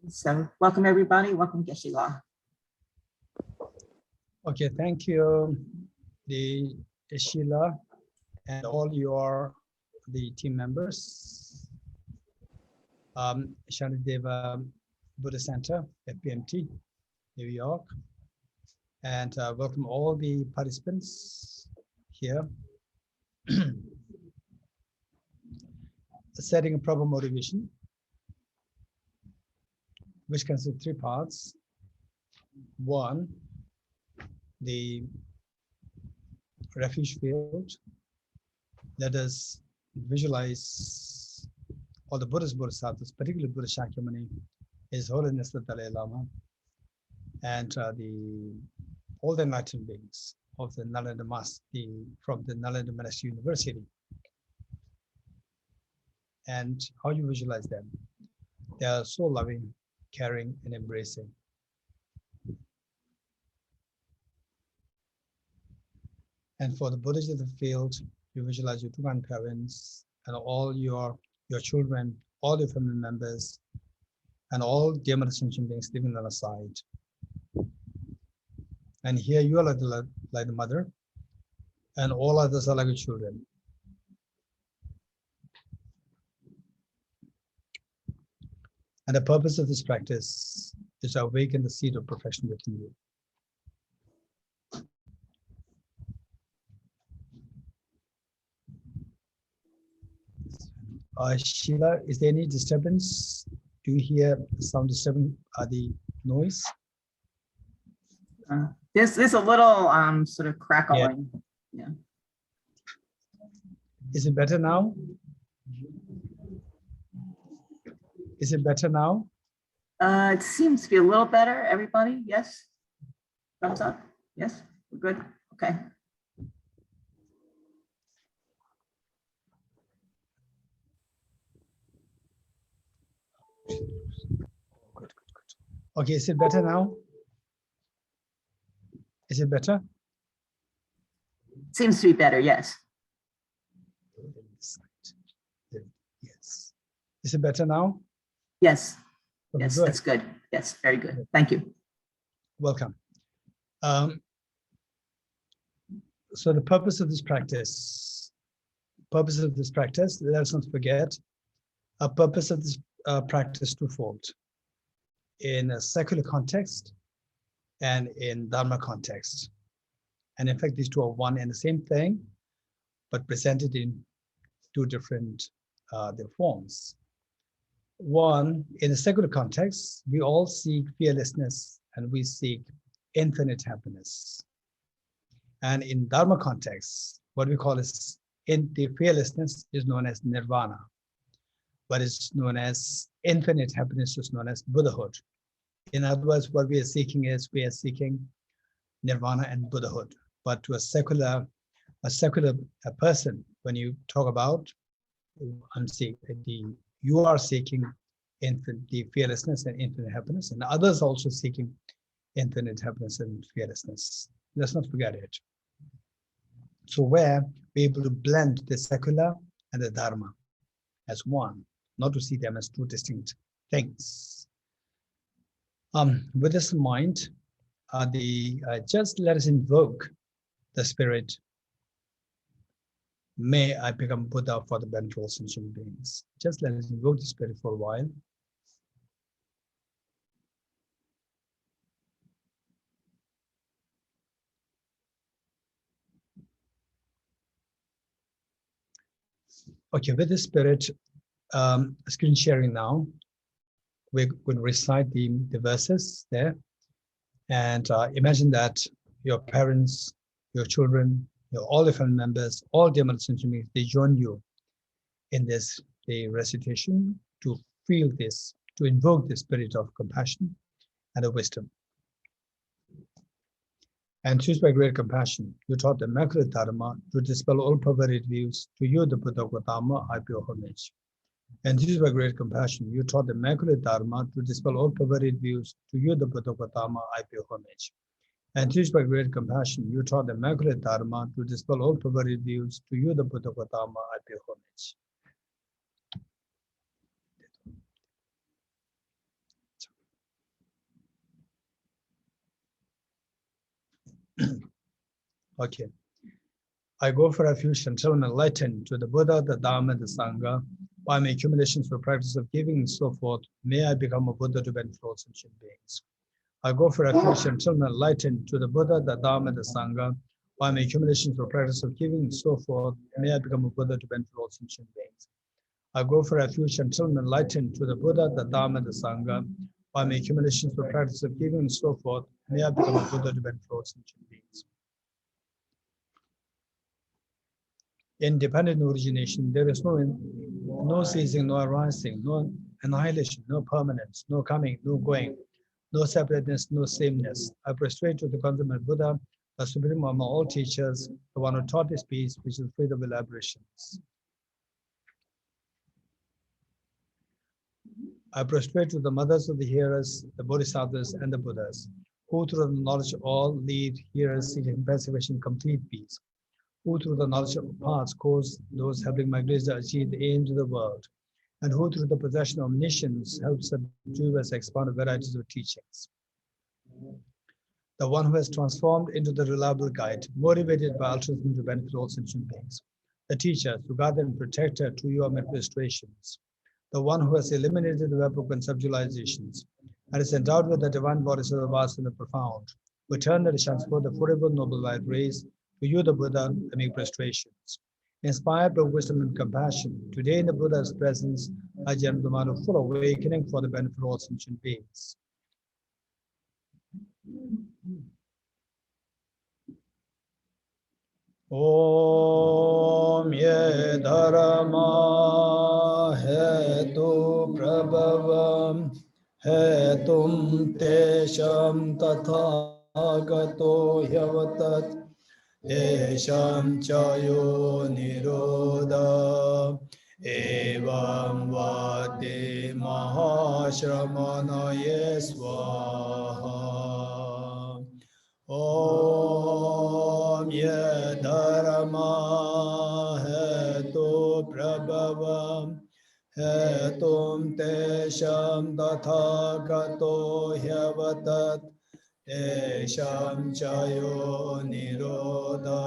So welcome everybody, welcome Geshe La. Okay, thank you, the Sheila and all the team members. Shantideva Buddhist Center, FPMT, New York. And welcome all the participants here. Setting a proper motivation, which consists of 3 parts. 1, the Refuge Field. Let us visualize all the Buddhist Bodhisattvas, particularly Buddha Shakyamuni, His Holiness the Dalai Lama, and all the enlightened beings of the Nalanda from the Nalanda Monastery University. And how you visualize them. They are so loving, caring, and embracing. And for the Buddhists of the field, you visualize your 2 grandparents and all your children, all your family members, and all dear mother sentient beings living on the side. And here you are like the mother, and all others are like your children. And the purpose of this practice is to awaken the seed of perfection within you. Sheila, is there any disturbance? Do you hear some disturbance? The noise? There's a little sort of crackling. Yeah. Is it better now? Is it better now? It seems to be a little better, everybody. Yes? Thumbs up? Yes? We're good? Okay. Good. Okay, is it better now? Is it better? Seems to be better, yes. Yes. Is it better now? Yes. Okay, Yes, good. that's good. Yes, very good. Thank you. Welcome. So the purpose of this practice, let us not forget, a purpose of this practice twofold. In a secular context and in Dharma context. And in fact, these 2 are one and the same thing, but presented in 2 different their forms. One, in a secular context, we all seek fearlessness and we seek infinite happiness. And in Dharma context, what we call is the fearlessness is known as nirvana. What is known as infinite happiness is known as Buddhahood. In other words, what we are seeking nirvana and Buddhahood. But to a secular person, when you talk about, you are seeking the fearlessness and infinite happiness, and others also seeking infinite happiness and fearlessness. Let's not forget it. So where we're able to blend the secular and the Dharma as one, not to see them as 2 distinct things. With this in mind, just let us invoke the spirit. May I become Buddha for the benefit of all sentient beings. Just let us invoke the spirit for a while. Okay, with the spirit, screen sharing now. We're going to recite the verses there. And imagine that your parents, your children, all the family members, all dear mother sentient beings, they join you in the recitation to feel this, to invoke the spirit of compassion and of wisdom. And choose by great compassion, you taught the Immaculate Dharma to dispel all perverted views. To you, the Buddha Gautama, I pay homage. And choose by great compassion, you taught the Immaculate Dharma to dispel all perverted views. To you, the Buddha Gautama, I pay homage. And choose by great compassion, you taught the Immaculate Dharma to dispel all perverted views. To you, the Buddha Gautama, I pay homage. Okay. I go for refuge until I'm enlightened to the Buddha, the Dharma, the Sangha. By my accumulations for practice of giving and so forth, may I become a Buddha to benefit all sentient beings. I go for refuge until I'm enlightened to the Buddha, the Dharma, the Sangha. By my accumulations for practice of giving and so forth, may I become a Buddha to benefit all sentient beings. I go for refuge until I'm enlightened to the Buddha, the Dharma, the Sangha. By my accumulations for practice of giving and so forth, may I become a Buddha to benefit all sentient beings. Independent origination, there is no ceasing, no arising, no annihilation, no permanence, no coming, no going, no separateness, no sameness. I prostrate to the consummate Buddha, the supreme among all teachers, the one who taught this peace, which is free of elaborations. I prostrate to the mothers of the hearers, the Bodhisattvas and the Buddhas, who through the knowledge of all lead hearers seeking preservation, complete peace, who through the knowledge of paths cause those helping my grace to achieve the aims of the world, and who through the possession of omniscience helps subdue as expanded varieties of teachings. The one who has transformed into the reliable guide, motivated by altruism to benefit all sentient beings. The teacher, to guide and protect her to your administrations. The one who has eliminated the web of conceptualizations and is endowed with the divine bodies of the vast and the profound, who turn the chants for the forever noble light rays. To you, the Buddha, I make prostrations. Inspired by wisdom and compassion, today in the Buddha's presence, I generate the mind of full awakening for the benefit of all sentient beings. Om ye dharma hetu prabhavam hetum tesham tathagato yavatat Esham chayo nirodha evam vate mahashramanaye swaha. Om ye dharma hetu prabhavam hetum tesham tathagato yavatat Esham chayo nirodha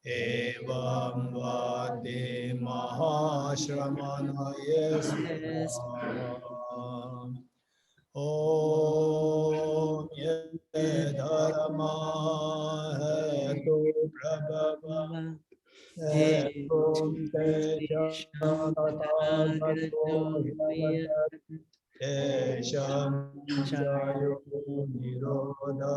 evam vate mahashramanaye swaha. Om ye dharma hetu prabhavam hetum tesham tathagato yavatat Esham chayo nirodha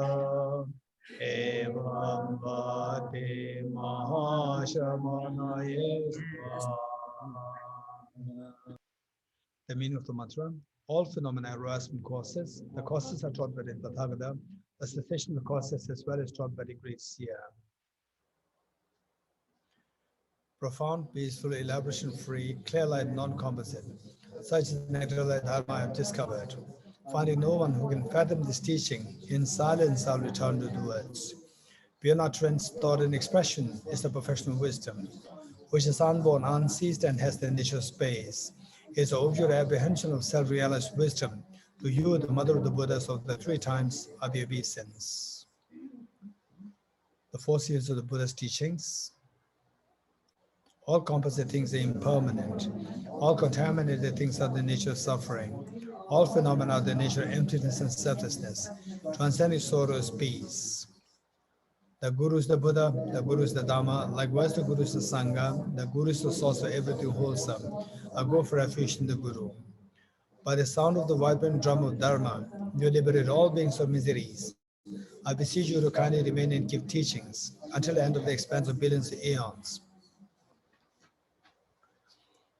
evam vate mahashramanaye swaha. The meaning of the mantra: all phenomena arise from causes. The causes are taught by the Tathagata. The cessation of the causes as well is taught by the great seer. Profound, peaceful, elaboration-free, clear light, non-composite. Such is the nectar light Dharma I have discovered. Finding no one who can fathom this teaching, in silence I'll return to the words. Beyond utterance, thought, and expression is the perfection of wisdom, which is unborn, unceased, and has the nature of space. It is the object of apprehension of self-realized wisdom. To you, the mother of the Buddhas of the three times of the obeisance. The four seals of the Buddha's teachings. All composite things are impermanent. All contaminated things are the nature of suffering. All phenomena are the nature of emptiness and selflessness. Transcending sorrow is peace. The Guru is the Buddha, the Guru is the Dharma, likewise the Guru is the Sangha, the Guru is the source of everything wholesome. I go for refuge in the Guru. By the sound of the vibrant drum of Dharma, you liberate all beings of miseries. I beseech you to kindly remain and give teachings until the end of the expanse of billions of aeons.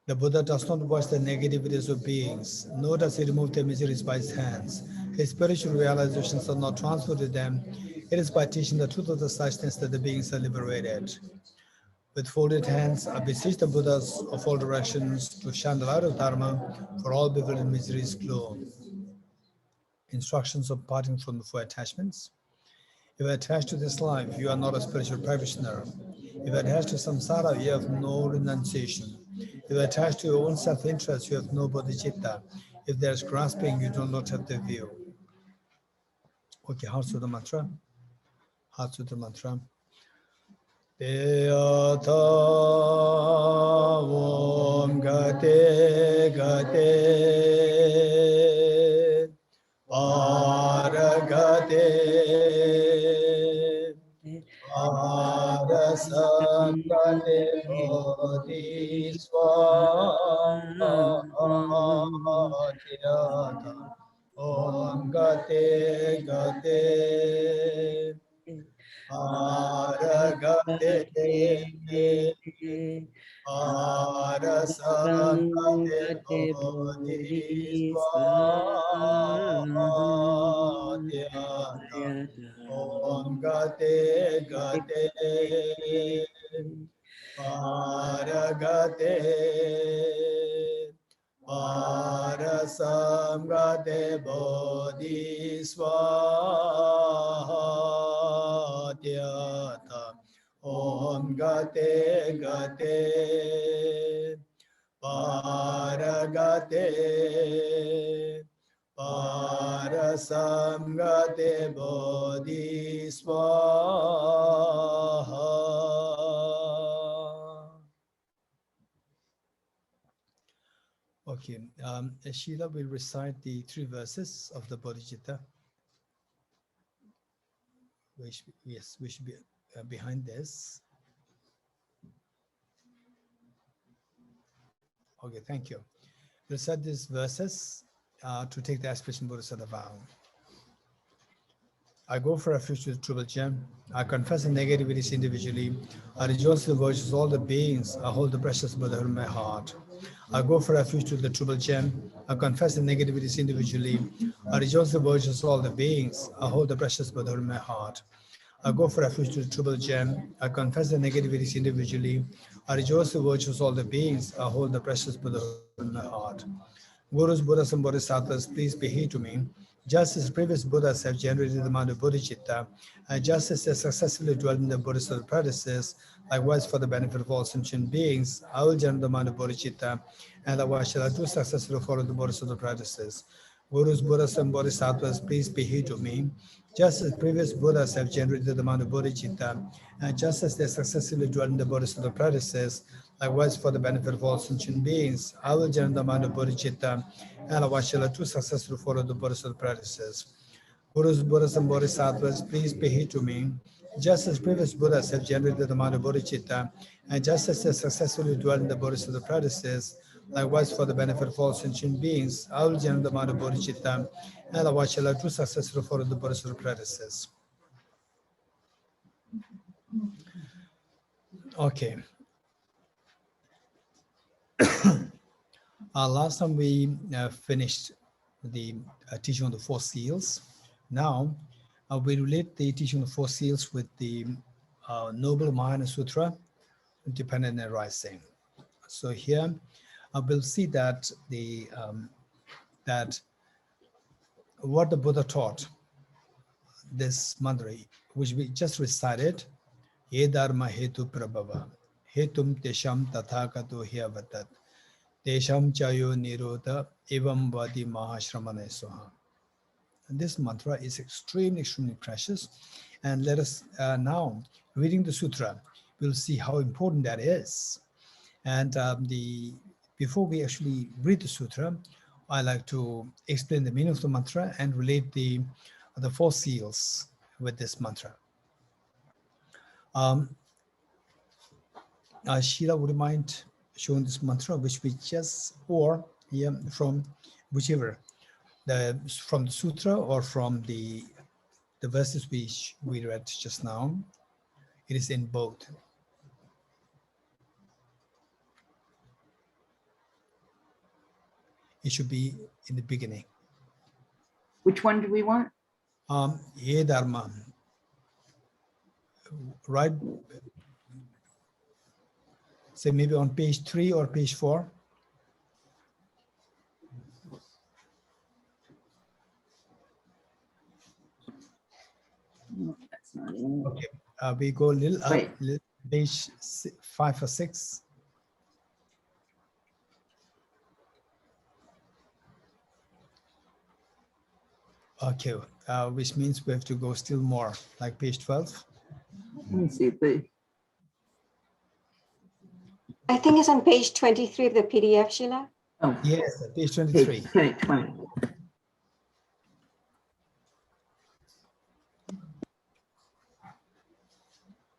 The Buddha does not watch the negativities of beings, nor does he remove their miseries by his hands. His spiritual realizations are not transferred to them. It is by teaching the truth of the suchness that the beings are liberated. With folded hands, I beseech the Buddhas of all directions to shine the light of Dharma for all bewildered miseries glow. Instructions of parting from the four attachments. If you are attached to this life, you are not a spiritual practitioner. If you are attached to samsara, you have no renunciation. If you are attached to your own self-interest, you have no bodhicitta. If there is grasping, you do not have the view. Okay, heart sutra mantra. Heart sutra mantra. Deyata Om Gate Gate Paragate Parasangate Bodhisvatyata Om Gate Gate Paragate Parasangate Bodhisvatyata Om Gate Gate Paragate Parasamgate Bodhisvatyata Om Gate Gate Paragate Parasamgate Bodhisvaha. Okay, Sheila will recite the 3 verses of the Bodhicitta. Yes, we should be behind this. Okay, thank you. We'll recite these verses to take the aspiration Bodhisattva vow. I go for refuge to the Triple Gem. I confess the negativities individually. I rejoice in the virtues of all the beings. I hold the precious Buddhahood in my heart. I go for refuge to the Triple Gem. I confess the negativities individually. I rejoice in the virtues of all the beings. I hold the precious Buddhahood in my heart. I go for refuge to the Triple Gem. I confess the negativities individually. I rejoice in the virtues of all the beings. I hold the precious Buddhahood in my heart. Gurus, Buddhas, and Bodhisattvas, please be here to me. Just as previous Buddhas have generated the mind of bodhicitta, and just as they successfully dwelt in the Bodhisattva practices, likewise for the benefit of all sentient beings, I will generate the mind of bodhicitta, and likewise shall I do successfully follow the Bodhisattva practices. Gurus, Buddhas, and Bodhisattvas, please be here to me. Just as previous Buddhas have generated the mind of bodhicitta, and just as they successfully dwelt in the Bodhisattva practices, likewise for the benefit of all sentient beings, I will generate the mind of bodhicitta, and likewise shall I too successfully follow the Bodhisattva practices. Gurus, Buddhas, and Bodhisattvas, please be here to me. Just as previous Buddhas have generated the mind of bodhicitta, and just as they successfully dwell in the Bodhisattva practices, likewise for the benefit of all sentient beings, I will generate the mind of bodhicitta, and likewise shall I too successfully follow the Bodhisattva practices. Okay. Last time we finished the teaching on the 4 seals. Now we relate the teaching of the 4 seals with the noble Mahayana Sutra, Dependent and Rising. So here we'll see that that what the Buddha taught, this mantra, which we just recited, Ye Dharma Hetu Prabhava, Hetum Tesham Tathagato Hyavatat, Tesham Chayo Nirodha Evam Vadi Mahashramane Soha. And this mantra is extremely precious. And let us now, reading the sutra, we'll see how important that is. And before we actually read the sutra, I like to explain the meaning of the mantra and relate the 4 seals with this mantra. Sheila, would you mind showing this mantra, which we just, or from whichever, from the sutra or from the verses we read just now? It is in both. It should be in the beginning. Which one do we want? Ye Dharma. Right. Say maybe on page 3 or page 4. No, that's not it. Okay. We go a little Wait. up, page 5 or 6. Okay, which means we have to go still more, like page 12. Let me see. I think it's on page 23 of the PDF, Sheila. Oh, Yes, page 23. page 20.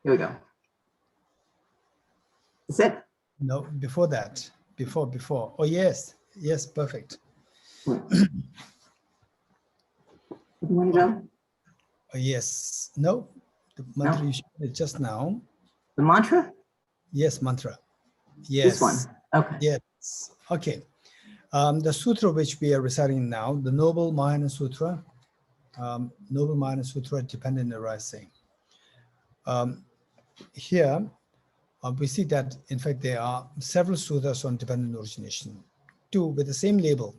Here we go. Is it? No, before that. Before. Oh, yes. Yes, perfect. You want to go? Oh, yes. No, the mantra No. you shared just now. The mantra? Yes, mantra. Yes. This one. Okay. Yes. Okay. The sutra which we are reciting now, the Noble Mahayana Sutra, dependent arising. Here, we see that, in fact, there are several sutras on dependent origination, two with the same label,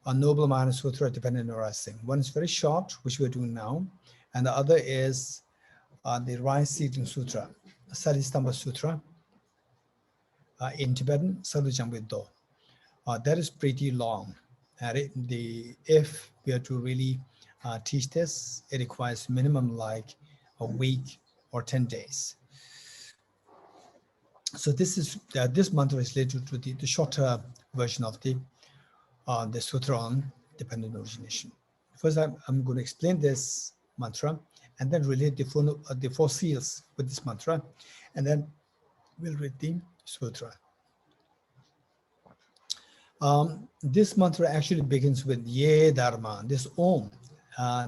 a Noble Mahayana Sutra, dependent arising. One is very short, which we're doing now, and the other is the Rice Seedling Sutra, Śālistambasūtra, in Tibetan, Sadhujamviddo. That is pretty long. And if we are to really teach this, it requires minimum like a week or 10 days. So this mantra is related to the shorter version of the sutra on dependent origination. First, I'm going to explain this mantra and then relate the four seals with this mantra, and then we'll read the sutra. This mantra actually begins with Ye Dharma, this Om.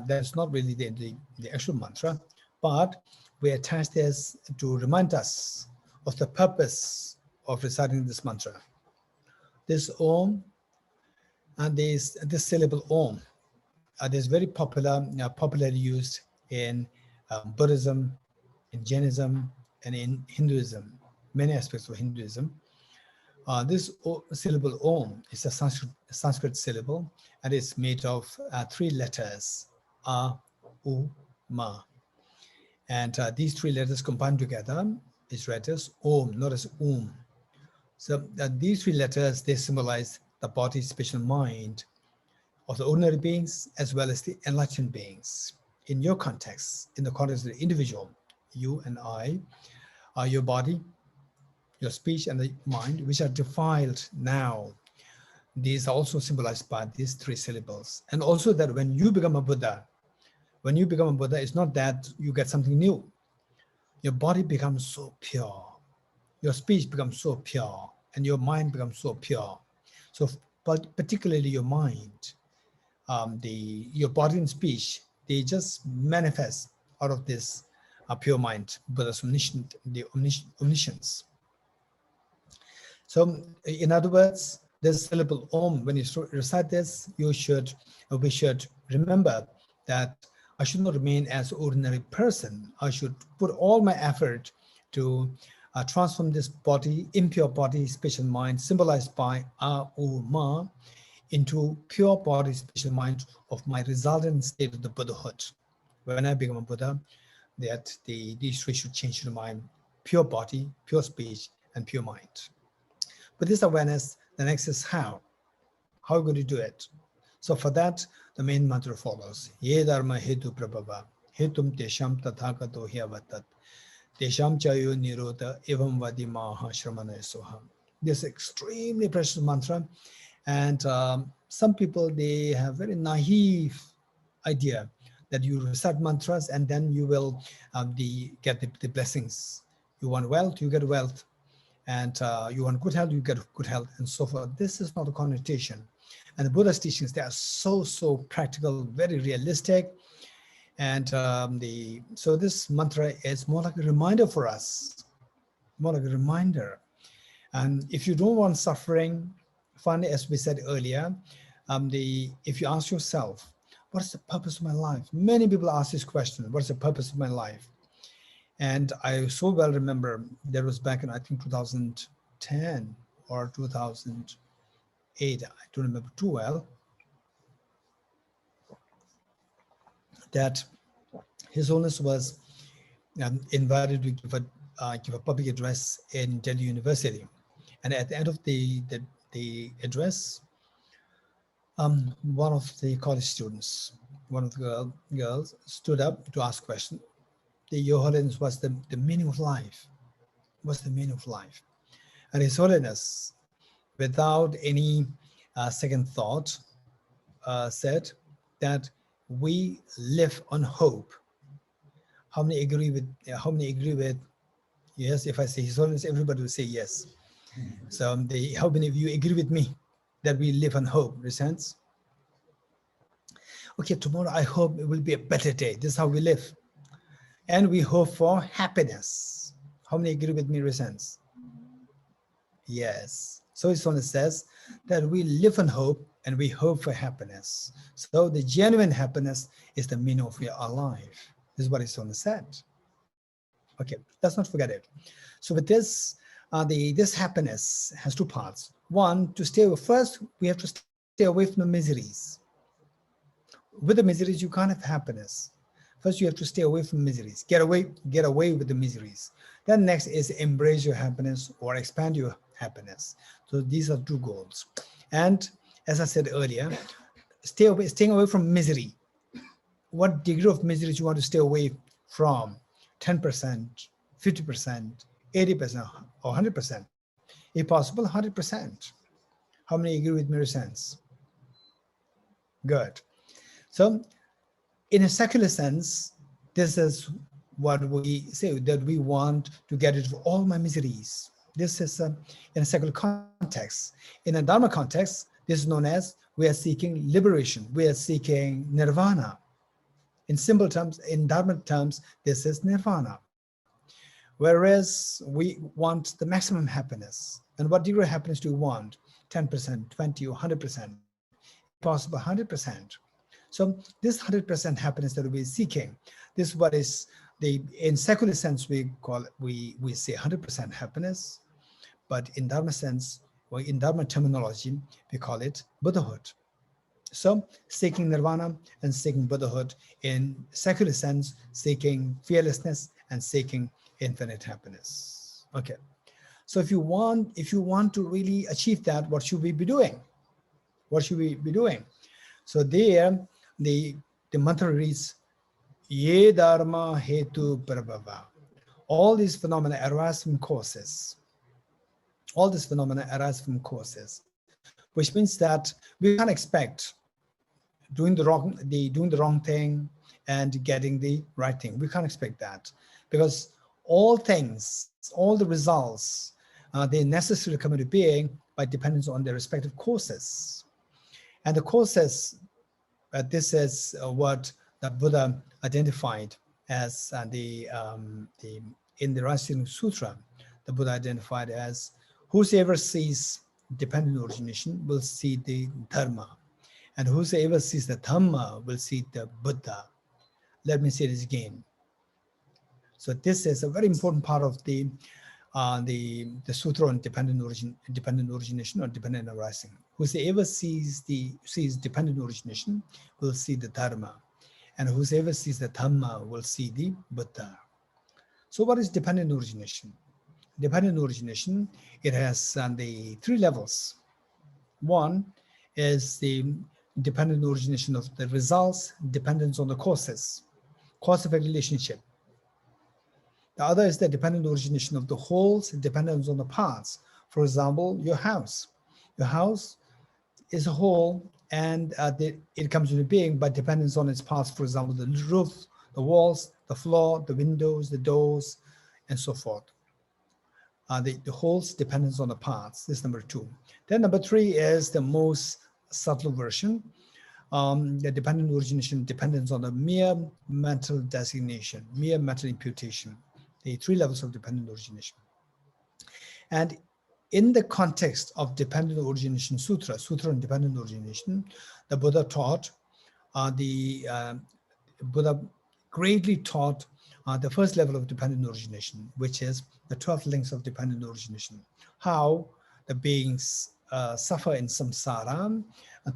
That's not really the actual mantra, but we attach this to remind us of the purpose of reciting this mantra. This Om and this syllable Om is very popularly used in Buddhism, in Jainism, and in Hinduism, many aspects of Hinduism. This syllable Om is a Sanskrit syllable, and it's made of 3 letters, A, U, Ma. And these 3 letters combined together is read as Om, not as So these 3 letters, they symbolize the body, spiritual mind of the ordinary beings, as well as the enlightened beings. In your context, in the context of the individual, you and I, are your body, your speech, and the mind, which are defiled now. These are also symbolized by these 3 syllables. And also that when you become a Buddha, it's not that you get something new. Your body becomes so pure, your speech becomes so pure, and your mind becomes so pure. So particularly your mind, your body and speech, they just manifest out of this pure mind, Buddha's omniscience. So in other words, this syllable Om, when you recite this, we should remember that I should not remain as an ordinary person. I should put all my effort to transform this body, impure body, spiritual mind, symbolized by A, U, Ma, into pure body, spiritual mind of my resultant state of the Buddhahood. When I become a Buddha, that these 3 should change to mind: pure body, pure speech, and pure mind. But this awareness, the next is how. How are we going to do it? So for that, the main mantra follows. Ye dharma hetu prabhava, hetum tesham tathagato hyavatat, tesham chayo nirodha evam vadi maha shramana soha. This is extremely precious mantra. And some people, they have very naive idea that you recite mantras and then you will get the blessings. You want wealth, you get wealth. And you want good health, you get good health, and so forth. This is not a connotation. And the Buddha's teachings, they are so practical, very realistic. And so this mantra is more like a reminder for us, more like a reminder. And if you don't want suffering, finally, as we said earlier, if you ask yourself, what is the purpose of my life? Many people ask this question, what is the purpose of my life? And I so well remember that was back in, I think, 2010 or 2008. I don't remember too well. That His Holiness was invited to give a public address in Delhi University. And at the end of the address, one of the college students, one of the girls, stood up to ask a question. Your Holiness, what's the meaning of life? What's the meaning of life? And His Holiness, without any second thought, said that we live on hope. How many agree with? Yes, if I say His Holiness, everybody will say yes. So how many of you agree with me that we live on hope? Makes sense? Okay, tomorrow I hope it will be a better day. This is how we live. And we hope for happiness. How many agree with me? Makes sense? Yes. So His Holiness says that we live on hope and we hope for happiness. So the genuine happiness is the meaning of we are alive. This is what His Holiness said. Okay, let's not forget it. So with this, this happiness has two parts. One, to stay away. First, we have to stay away from the miseries. With the miseries, you can't have happiness. First, you have to stay away from miseries. Get away with the miseries. Then next is embrace your happiness or expand your happiness. So these are two goals. And as I said earlier, staying away from misery. What degree of miseries you want to stay away from? 10%, 50%, 80%, or 100%. If possible, 100%. How many agree with me? Sense? Good. So in a secular sense, this is what we say, that we want to get rid of all my miseries. This is in a secular context. In a Dharma context, this is known as we are seeking liberation. We are seeking nirvana. In simple terms, in Dharma terms, this is nirvana. Whereas we want the maximum happiness. And what degree of happiness do you want? 10%, 20, or 100%? Possible 100%. So this 100% happiness that we're seeking, this is what is in secular sense we call it, we say 100% happiness, but in Dharma sense, or in Dharma terminology, we call it Buddhahood. So seeking nirvana and seeking Buddhahood, in secular sense, seeking fearlessness and seeking infinite happiness. Okay. So if you want to really achieve that, what should we be doing? What should we be doing? So there, the mantra reads, Ye Dharma Hetu Prabhava. All these phenomena arise from causes. All these phenomena arise from causes, which means that we can't expect doing the wrong thing and getting the right thing. We can't expect that, because all things, all the results, they necessarily come into being by dependence on their respective causes. And the causes, this is what the Buddha identified as in the Rice Seedling Sutra. The Buddha identified as whosoever sees dependent origination will see the Dharma, and whosoever sees the Dhamma will see the Buddha. Let me say this again. So this is a very important part of the Sutra on dependent origination or dependent arising. Whosoever sees dependent origination will see the Dharma, and whosoever sees the Dhamma will see the Buddha. So what is dependent origination? Dependent origination, it has the three levels. One is the dependent origination of the results, dependence on the causes, cause of a relationship. The other is the dependent origination of the wholes, dependence on the parts. For example, your house. Your house is a whole, and it comes into being by dependence on its parts. For example, the roof, the walls, the floor, the windows, the doors, and so forth. The wholes dependence on the parts. This is number two. Then number three is the most subtle version. The dependent origination dependence on the mere mental designation, mere mental imputation. The three levels of dependent origination. And in the context of dependent origination Sutra on dependent origination, the Buddha taught, Buddha greatly taught the first level of dependent origination, which is the 12 links of dependent origination. How the beings suffer in samsara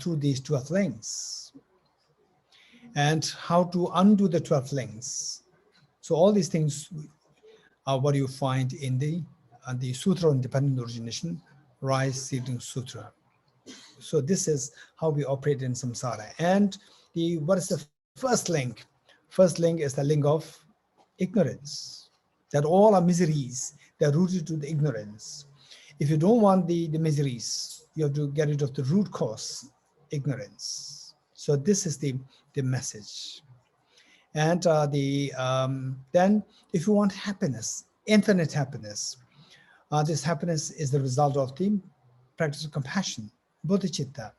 through these 12 links, and how to undo the 12 links. So all these things are what you find in the Sutra on dependent origination, Rice Seedling Sutra. So this is how we operate in samsara. And what is the first link? First link is the link of ignorance, that all our miseries, they're rooted to the ignorance. if you don't want the miseries, you have to get rid of the root cause, ignorance. So this is the message. And then if you want happiness, infinite happiness, this happiness is the result of the practice of compassion, bodhicitta.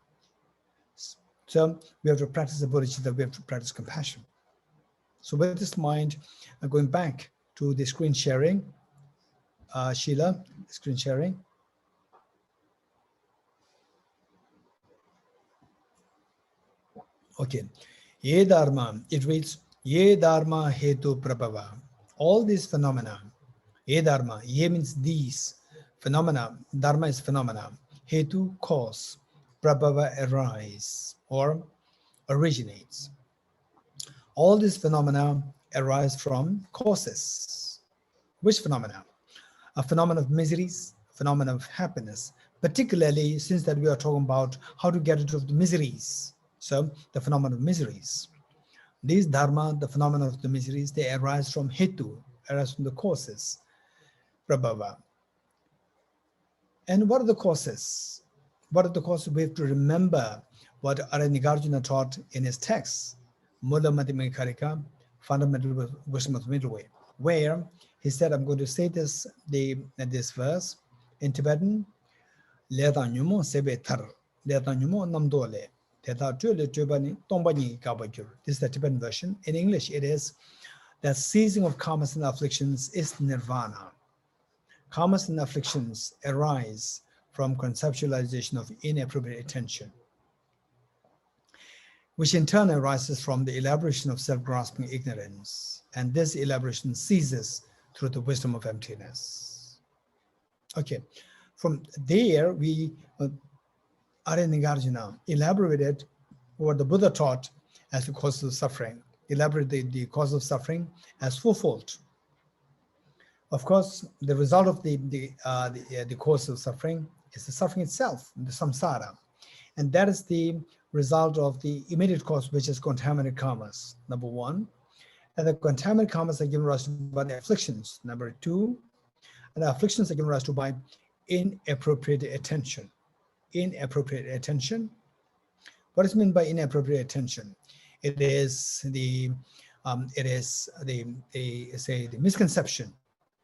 So we have to practice the bodhicitta, we have to practice compassion. So with this mind, I'm going back to the screen sharing. Sheila, screen sharing. Okay. Ye dharma, it reads, Ye dharma hetu prabhava. All these phenomena, ye dharma, ye means these phenomena, dharma is phenomena, hetu, cause, prabhava, arise or originates. All these phenomena arise from causes. Which phenomena? A phenomenon of miseries, a phenomenon of happiness, particularly since that we are talking about how to get rid of the miseries. So the phenomenon of miseries. These dharma, the phenomena of the miseries, they arise from hetu, arise from the causes, prabhava. And what are the causes? What are the causes? We have to remember what Nagarjuna taught in his text, Mula Madhyamika Karika, Fundamental Wisdom of the Middle Way, where he said, I'm going to say this verse in Tibetan, Leta nyumo sebe tar, leta nyumo namdole, teta tule tubani tombani kabagyur. This is the Tibetan version. In English, it is that ceasing of karmas and afflictions is nirvana. Karmas and afflictions arise from conceptualization of inappropriate attention, which in turn arises from the elaboration of self-grasping ignorance. And this elaboration ceases through the wisdom of emptiness. Okay, from there, we, Nagarjuna elaborated what the Buddha taught as the cause of suffering, elaborated the cause of suffering as fourfold. Of course, the result of the cause of suffering is the suffering itself, the samsara. And that is the result of the immediate cause, which is contaminated karmas, number one. And the contaminated karmas are given rise to by the afflictions, number two. And the afflictions are given rise to by inappropriate attention. Inappropriate attention. What is meant by inappropriate attention? It is the misconception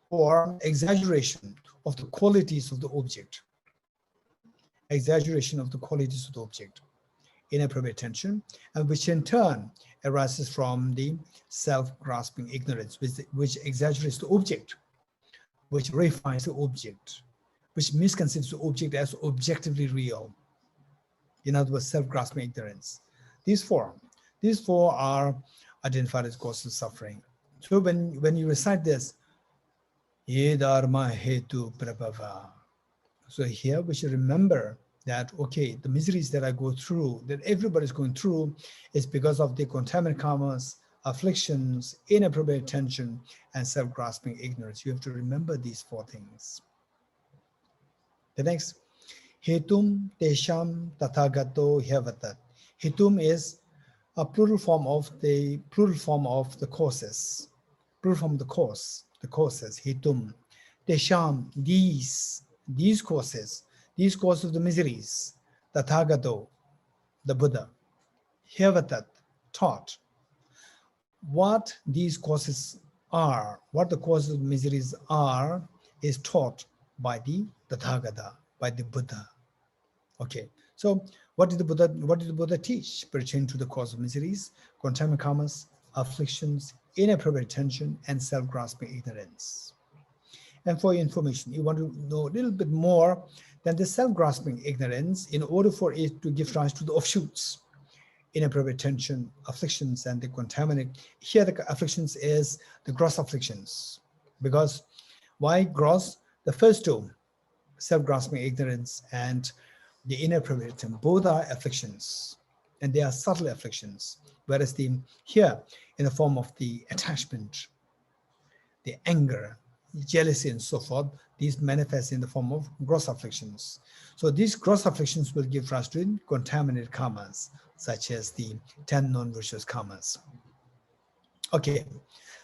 or exaggeration of the qualities of the object. Exaggeration of the qualities of the object. Inappropriate attention, and which in turn arises from the self-grasping ignorance, which exaggerates the object, which refines the object, which misconceives the object as objectively real. In other words, self-grasping ignorance. These four are identified as causes of suffering. So when you recite this, Ye dharma hetu prabhava. So here we should remember that, okay, the miseries that I go through, that everybody's going through, is because of the contaminated karmas, afflictions, inappropriate attention, and self-grasping ignorance. You have to remember these four things. The next, hetum tesham tathagato hyavatat. Hetum is a plural form of the causes. Plural form of the causes, hetum. Tesham, these causes of the miseries, tathagato, the Buddha, hyavatat, taught. What these causes are, what the causes of miseries are, is taught by the Tathagata, by the Buddha. Okay, so what did the Buddha teach pertaining to the cause of miseries, contaminated karmas, afflictions, inappropriate attention, and self-grasping ignorance? And for your information, you want to know a little bit more than the self-grasping ignorance in order for it to give rise to the offshoots, inappropriate attention, afflictions, and the contaminate. Here the afflictions is the gross afflictions. Because why gross? The first two, self-grasping ignorance and the inappropriate attention, both are afflictions, and they are subtle afflictions. Whereas here, in the form of the attachment, the anger, jealousy, and so forth, these manifest in the form of gross afflictions. So these gross afflictions will give rise to contaminated karmas, such as the 10 non-virtuous karmas. Okay,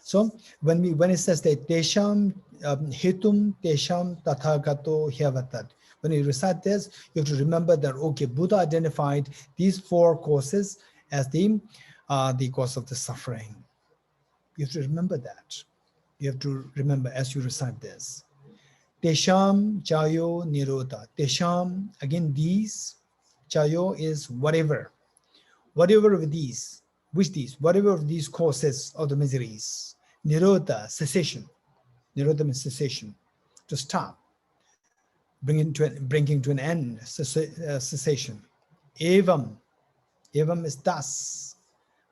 so when it says that tesham hetum tesham tathagato hyavatat, when you recite this, you have to remember that okay, Buddha identified these four causes as the cause of the suffering. You have to remember that. You have to remember as you recite this. Tesham chayo nirodha. Tesham, again, these. Chayo is whatever. Whatever of these, whatever of these causes of the miseries. Nirodha, cessation. Nirodha means cessation. To stop. Bringing to an end, cessation. Evam. Evam is thus.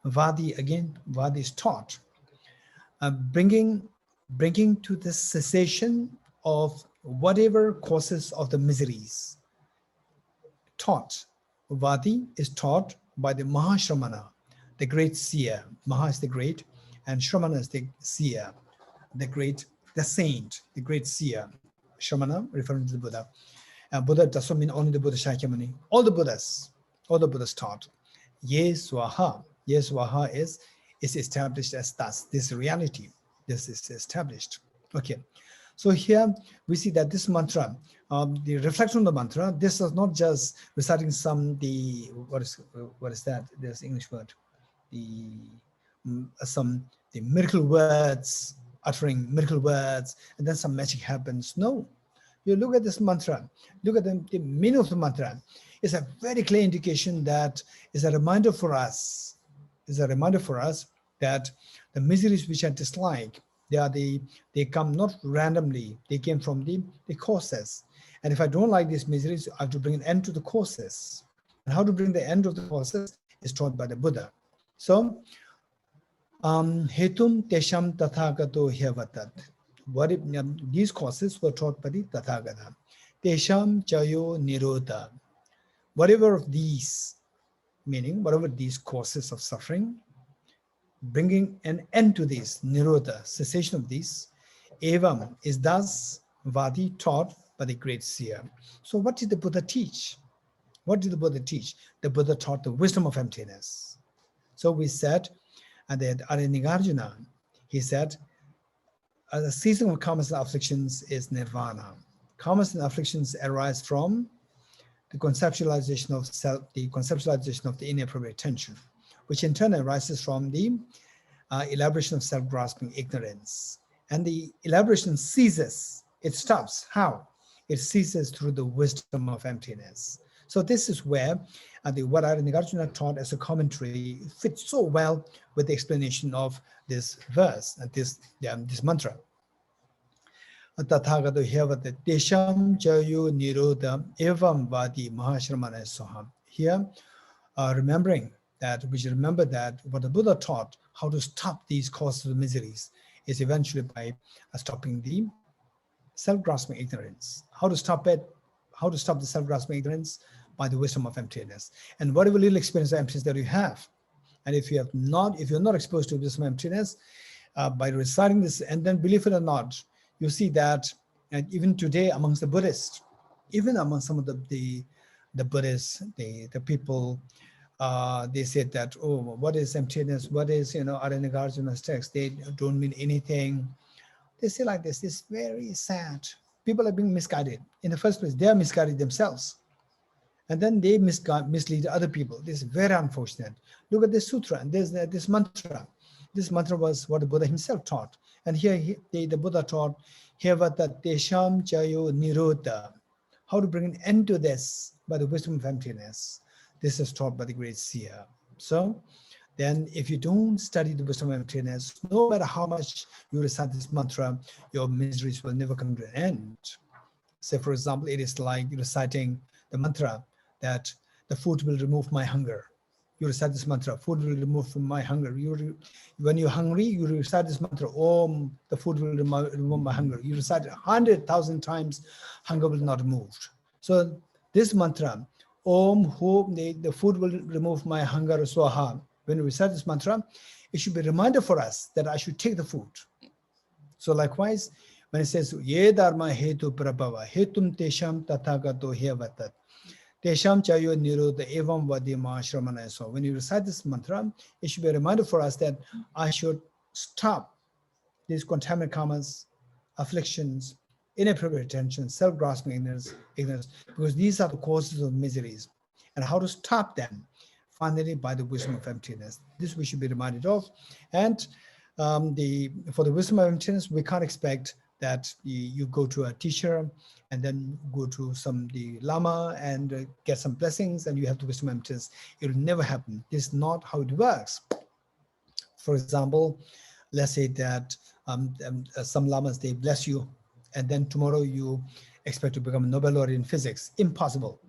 Vadi, again, Vadi is taught. Bringing to the cessation of whatever causes of the miseries. Taught. Vadi is taught by the Mahashramana, the great seer. Maha is the great, and Shramana is the seer, the saint, the great seer. Shramana referring to the Buddha. And Buddha doesn't mean only the Buddha Shakyamuni. All the Buddhas taught. Ye Swaha. Ye Swaha is established as thus. This reality. This is established. Okay. So here we see that this mantra, the reflection of the mantra, this is not just reciting what is that? There's English word. The miracle words, uttering miracle words, and then some magic happens. No. You look at this mantra, look at the meaning of the mantra. It's a very clear indication that is a reminder for us. That the miseries which I dislike, they come not randomly, they came from the causes. And if I don't like these miseries, I have to bring an end to the causes. And how to bring the end of the causes is taught by the Buddha. So, hetum tesham tathagato hyavatat. These causes were taught by the Tathagata. Tesham chayo nirodha. Whatever of these, meaning whatever these causes of suffering, bringing an end to this, nirodha, cessation of these, evam is thus Vadi taught by the great seer. So what did the Buddha teach? The Buddha taught the wisdom of emptiness. So we said that Arinigarjuna, he said, the ceasing of karmas and afflictions is nirvana. Karmas and afflictions arise from the conceptualization of self, the conceptualization of the inappropriate attention, which in turn arises from the elaboration of self-grasping ignorance. And the elaboration ceases, it stops. How? It ceases through the wisdom of emptiness. So this is where what Arinigarjuna taught as a commentary fits so well with the explanation of this verse, this mantra. Tathagata hyavate tesham chayo nirodha evam vadi mahashramana soham. Here, remember that what the Buddha taught, how to stop these causes of miseries, is eventually by stopping the self-grasping ignorance. How to stop it? How to stop the self-grasping ignorance? By the wisdom of emptiness. And whatever little experience of emptiness that you have, and if you're not exposed to wisdom of emptiness, by reciting this, and then believe it or not, you see that even today amongst the Buddhists, even among some of the Buddhists, the people, they said that, oh, what is emptiness? What is, Arinigarjuna's text? They don't mean anything. They say like this. It's very sad. People are being misguided. In the first place, they are misguided themselves. And then they mislead other people. This is very unfortunate. Look at this sutra, and there's this mantra. This mantra was what the Buddha himself taught. And here the Buddha taught, Hyavata tesham chayo nirodha. How to bring an end to this by the wisdom of emptiness. This is taught by the great seer. So then if you don't study the wisdom of emptiness, no matter how much you recite this mantra, your miseries will never come to an end. Say, for example, it is like reciting the mantra that the food will remove my hunger. You recite this mantra, food will remove from my hunger. When you're hungry, you recite this mantra, Om, the food will remove my hunger. You recite it 100,000 times, hunger will not move. So this mantra, Om, Hum, the food will remove my hunger, Swaha. When you recite this mantra, it should be a reminder for us that I should take the food. So likewise, when it says, Ye Dharma Hetu Prabhava, Hetum Tesham Tathagato Hyavatat, Tesham Chayo Nirodha Evam Vadi Mahashramana. So when you recite this mantra, it should be a reminder for us that I should stop these contaminant karmas, afflictions, inappropriate attention, self-grasping ignorance, because these are the causes of miseries. And how to stop them? Finally, by the wisdom of emptiness. This we should be reminded of. And for the wisdom of emptiness, we can't expect that you go to a teacher and then go to the Lama and get some blessings and you have the wisdom of emptiness. It will never happen. This is not how it works. For example, let's say that some Lamas, they bless you, and then tomorrow you expect to become a Nobel laureate in physics. Impossible.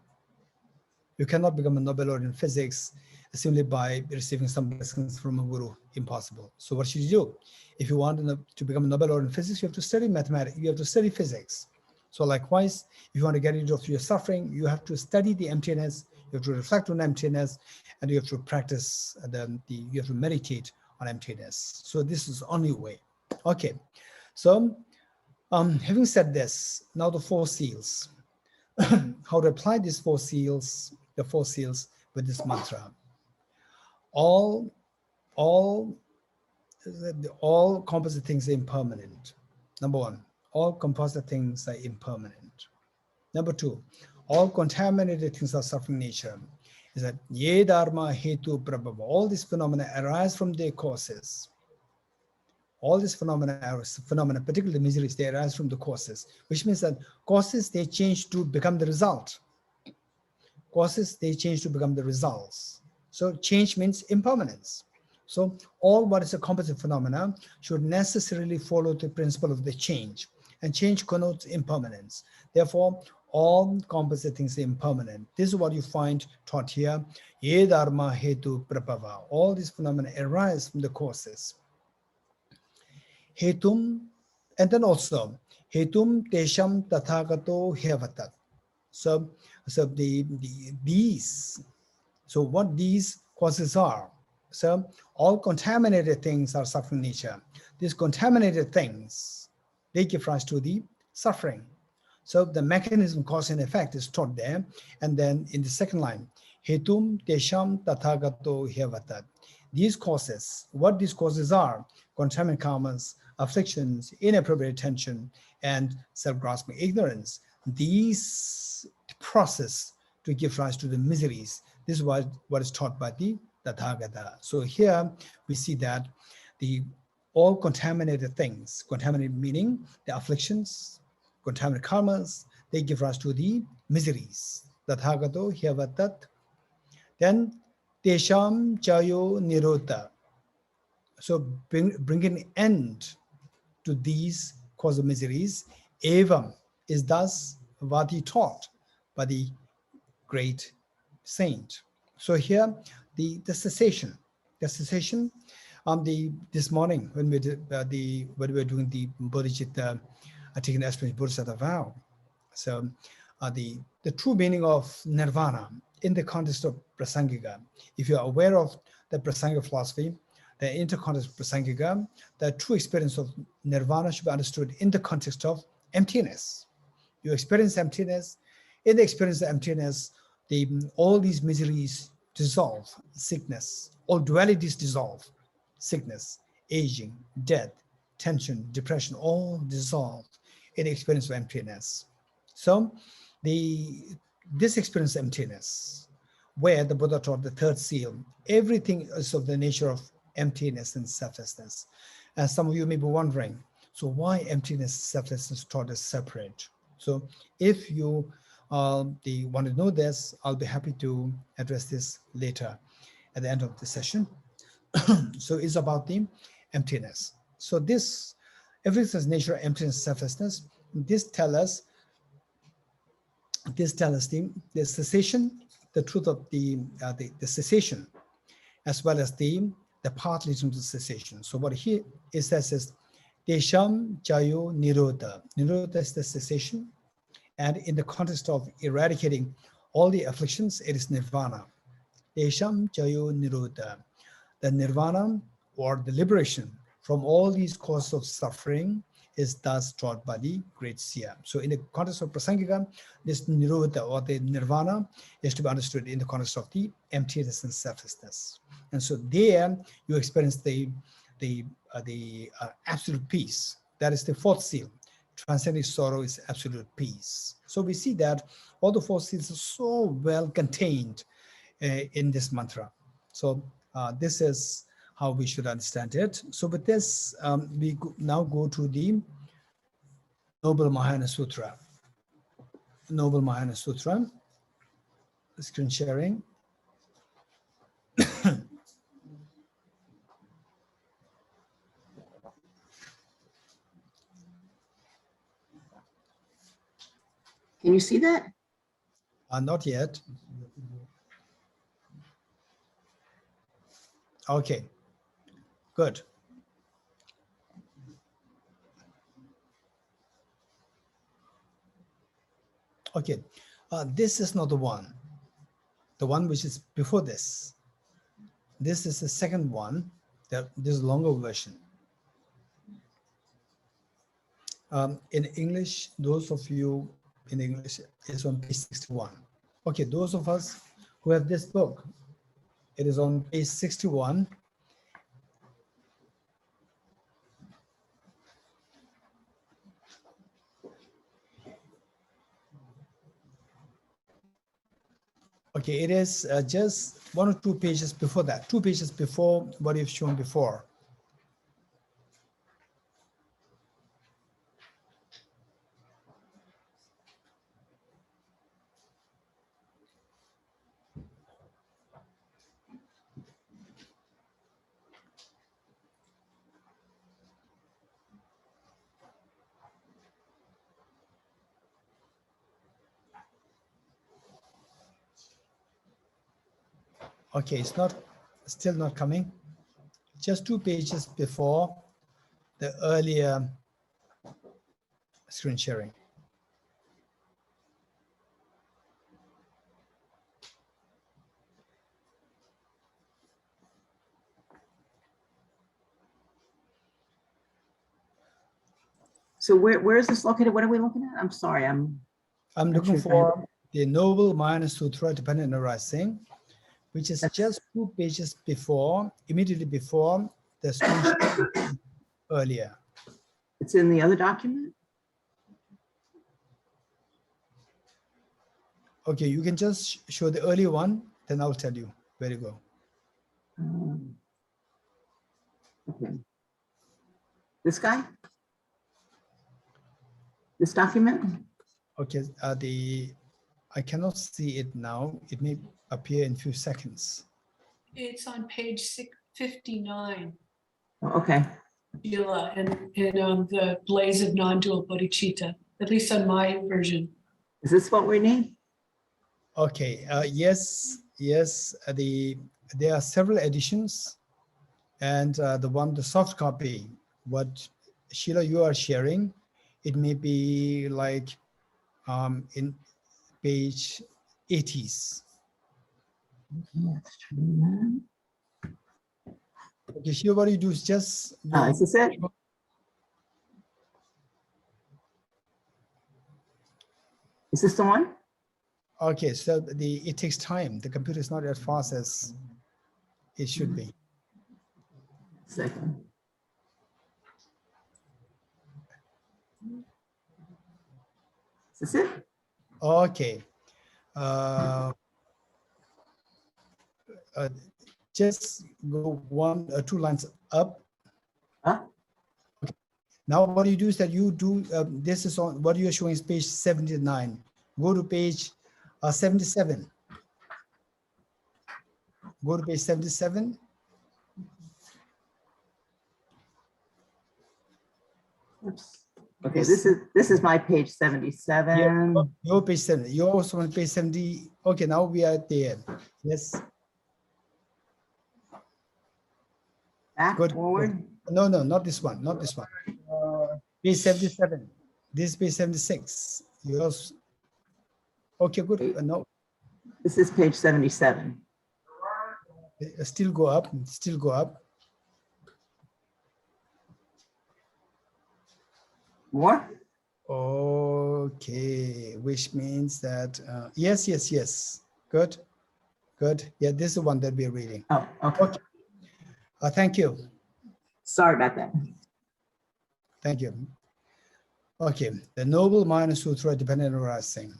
You cannot become a Nobel laureate in physics simply by receiving some blessings from a guru. Impossible. So what should you do? If you want to become a Nobel laureate in physics, you have to study mathematics. You have to study physics. So likewise, if you want to get rid of your suffering, you have to study the emptiness. You have to reflect on emptiness, and you have to practice you have to meditate on emptiness. So this is the only way. Okay. So having said this, now the 4 seals. How to apply these 4 seals, the 4 seals with this mantra. All composite things are impermanent. Number 1, all composite things are impermanent. Number 2, all contaminated things are suffering nature. Is that ye dharma hetu prabhava. All these phenomena arise from their causes. All these phenomena, particularly miseries, they arise from the causes, which means that causes, they change to become the result. Causes, they change to become the results. So change means impermanence. So all what is a composite phenomena should necessarily follow the principle of the change, and change connotes impermanence. Therefore, all composite things are impermanent. This is what you find taught here. Ye dharma hetu prabhava. All these phenomena arise from the causes. Hetum, and then also hetum tesham tathagato hevatat. So what these causes are. So all contaminated things are suffering nature. These contaminated things, they give rise to the suffering. So the mechanism, cause and effect is taught there. And then in the second line, hetum tesham tathagato hevatat. These causes, what these causes are, contaminant karmas, afflictions, inappropriate attention, and self-grasping ignorance. These process to give rise to the miseries. This is what is taught by the Tathagata. So here we see that all contaminated things, contaminated meaning the afflictions, contaminated karmas, they give rise to the miseries. Tathagato hyavatat. Then tesham chayo nirota. So bring an end to these cause of miseries. Evam is thus Vati taught by the great saint. So here the cessation. This morning when we were doing the Bodhicitta, taking the aspiration Bodhisattva Vow. So the true meaning of nirvana in the context of Prasangika. If you are aware of the Prasangika philosophy, the intercontext of Prasangika, the true experience of nirvana should be understood in the context of emptiness. You experience emptiness. In the experience of emptiness, all these miseries dissolve, sickness, all dualities dissolve, sickness, aging, death, tension, depression, all dissolve in the experience of emptiness. So this experience of emptiness, where the Buddha taught the 3rd seal, everything is of the nature of emptiness and selflessness. And some of you may be wondering, so why emptiness and selflessness taught as separate? So if you want to know this, I'll be happy to address this later at the end of the session. So it's about the emptiness. So everything's nature, emptiness, selflessness, this tell us the cessation, the truth of the cessation, as well as the path leading to cessation. So what here it says is Tesham Chayo Nirodha. Nirodha is the cessation. And in the context of eradicating all the afflictions, it is nirvana. Tesham Chayo Nirodha. The nirvana, or the liberation from all these causes of suffering, is thus taught by the great seer. So in the context of Prasangika, this nirodha, or the nirvana, is to be understood in the context of the emptiness and selflessness. And so there you experience the the absolute peace. That is the fourth seal. Transcending sorrow is absolute peace. So we see that all the four seals are so well contained in this mantra. So this is how we should understand it. So with this, we now go to the Noble Mahayana Sutra. Noble Mahayana Sutra. Screen sharing. Can you see that? Not yet. Okay, good. Okay, this is not the one which is before this. This is the second one, this is longer version. In English, those of you in English is on page 61. Okay, those of us who have this book, it is on page 61. Okay, it is just 1 or 2 pages before that, 2 pages before what you've shown before. Okay, it's still not coming. Just 2 pages before the earlier screen sharing. So where is this located? What are we looking at? I'm sorry, I'm looking sure if I have for the Noble Mahayana Sutra, Dependent Arising, which is just 2 pages before, immediately before the screen sharing earlier. It's in the other document? Okay, you can just show the early one, then I'll tell you where to go. Okay. This guy? This document? Okay, I cannot see it now. It may appear in a few seconds. It's on page 659, Oh, okay. Sheila, and on the Blaze of Non-Dual Bodhicitta, at least on my version. Is this what we need? Okay, yes, there are several editions, and the soft copy, what Sheila you are sharing, it may be like in page 80s. Let's try that. Okay, Sheila, what you do is just Is this it? Is this the one? okay, so it takes time. The computer is not as fast as it should be. Second. Is this it? Okay. Just go 1 or 2 lines up. Huh? Now what you do is that you do, this is on, what you are showing is page 79. Go to page 77. Go to page 77. Oops. Okay, this is my page 77. Yeah, your page 70. You're also on page 70. Okay, now we are there. Yes. Back, Good. forward. No, not this one. Not this one. Page 77. This is page 76. Yours. Okay, good. No, This is page 77. still go up. Still go up. More? Okay, which means that yes. Good. Yeah, this is the one that we're reading. Oh, okay. Okay. Thank you. Sorry about that. Thank you. Okay, the Noble Mahayana Sutra, dependent arising.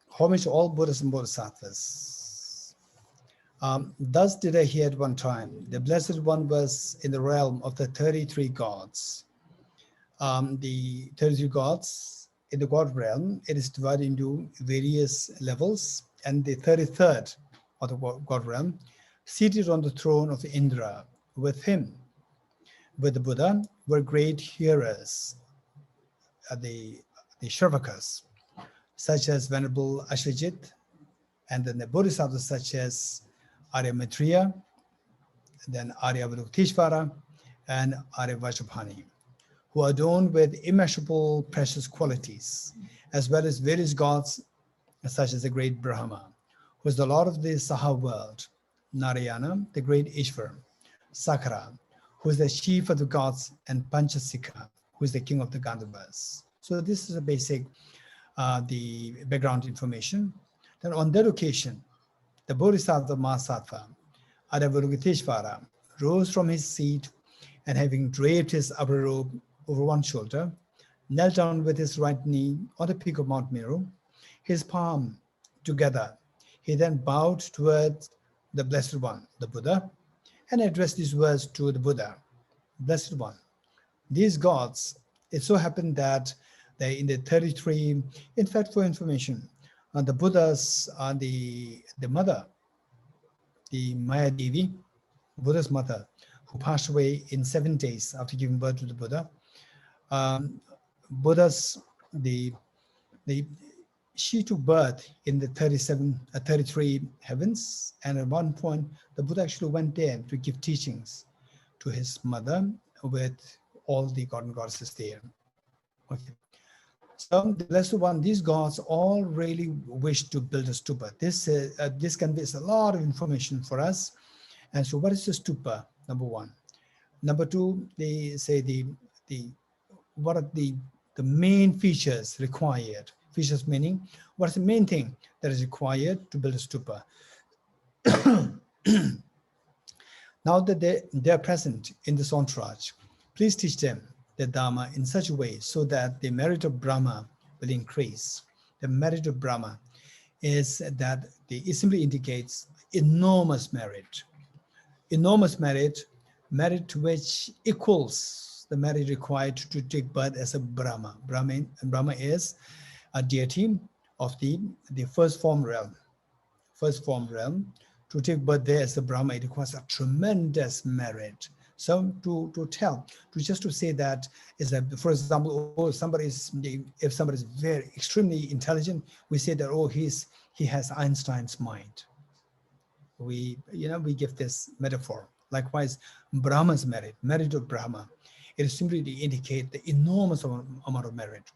Homage to all Buddhas and Bodhisattvas. Thus did I hear at one time, the Blessed One was in the realm of the 33 gods. The 33 gods, in the God realm, it is divided into various levels, and the 33rd of the God realm, seated on the throne of Indra, with him, with the Buddha, were great hearers, the Shravakas, such as Venerable Ashvajit, and then the Bodhisattvas such as Arya Maitreya, then Arya Avalokiteshvara, and Arya Vajrapani, who are adorned with immeasurable precious qualities, as well as various gods, such as the great Brahma, who is the Lord of the Saha world, Narayana, the great Ishvara, Sakara, who is the chief of the gods, and Panchasika, who is the king of the Gandharvas. So this is a basic, the background information. Then on that occasion, the Bodhisattva Mahasattva, Avalokiteshvara, rose from his seat and having draped his upper robe over one shoulder, knelt down with his right knee on the peak of Mount Meru, his palm together. He then bowed towards the Blessed One, the Buddha, and addressed these words to the Buddha, Blessed One. These gods, it so happened that they in the 33, in fact, for information, the Buddhas are the mother, the Maya Devi, Buddha's mother, who passed away in 7 days after giving birth to the Buddha. Buddha's, she took birth in the 33 heavens, and at one point, the Buddha actually went there to give teachings to his mother with all the god and goddesses there. Okay. So the Blessed One, these gods all really wish to build a stupa. This conveys a lot of information for us. And so what is the stupa, number one? Number two, they say what are the main features required? Features meaning, what is the main thing that is required to build a stupa? Now that they are present in this entourage, please teach them the Dharma in such a way so that the merit of Brahma will increase. The merit of Brahma is that it simply indicates enormous merit. Enormous merit, merit which equals the merit required to take birth as a Brahma. Brahma is a deity of the first form realm. First form realm. To take birth there as a Brahma, it requires a tremendous merit. So just to say that is that, for example, if somebody is very extremely intelligent, we say that, oh, he has Einstein's mind. We give this metaphor. Likewise, Brahma's merit of Brahma, it is simply to indicate the enormous amount of merit,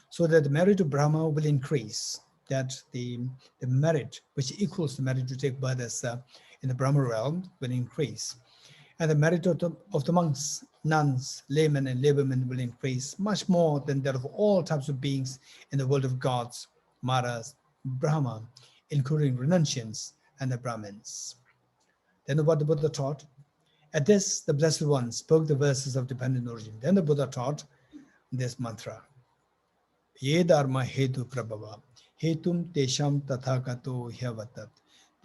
so that the merit of Brahma will increase. That the merit which equals the merit to take birth as in the Brahma realm will increase. And the merit of the monks, nuns, laymen, and labormen will increase much more than that of all types of beings in the world of gods, Maras, Brahma, including renunciants and the Brahmins. Then what the Buddha taught? At this, the Blessed One spoke the verses of dependent origin. Then the Buddha taught this mantra. Ye dharma hetu prabhava, hetum tesham tathagato hyavatat,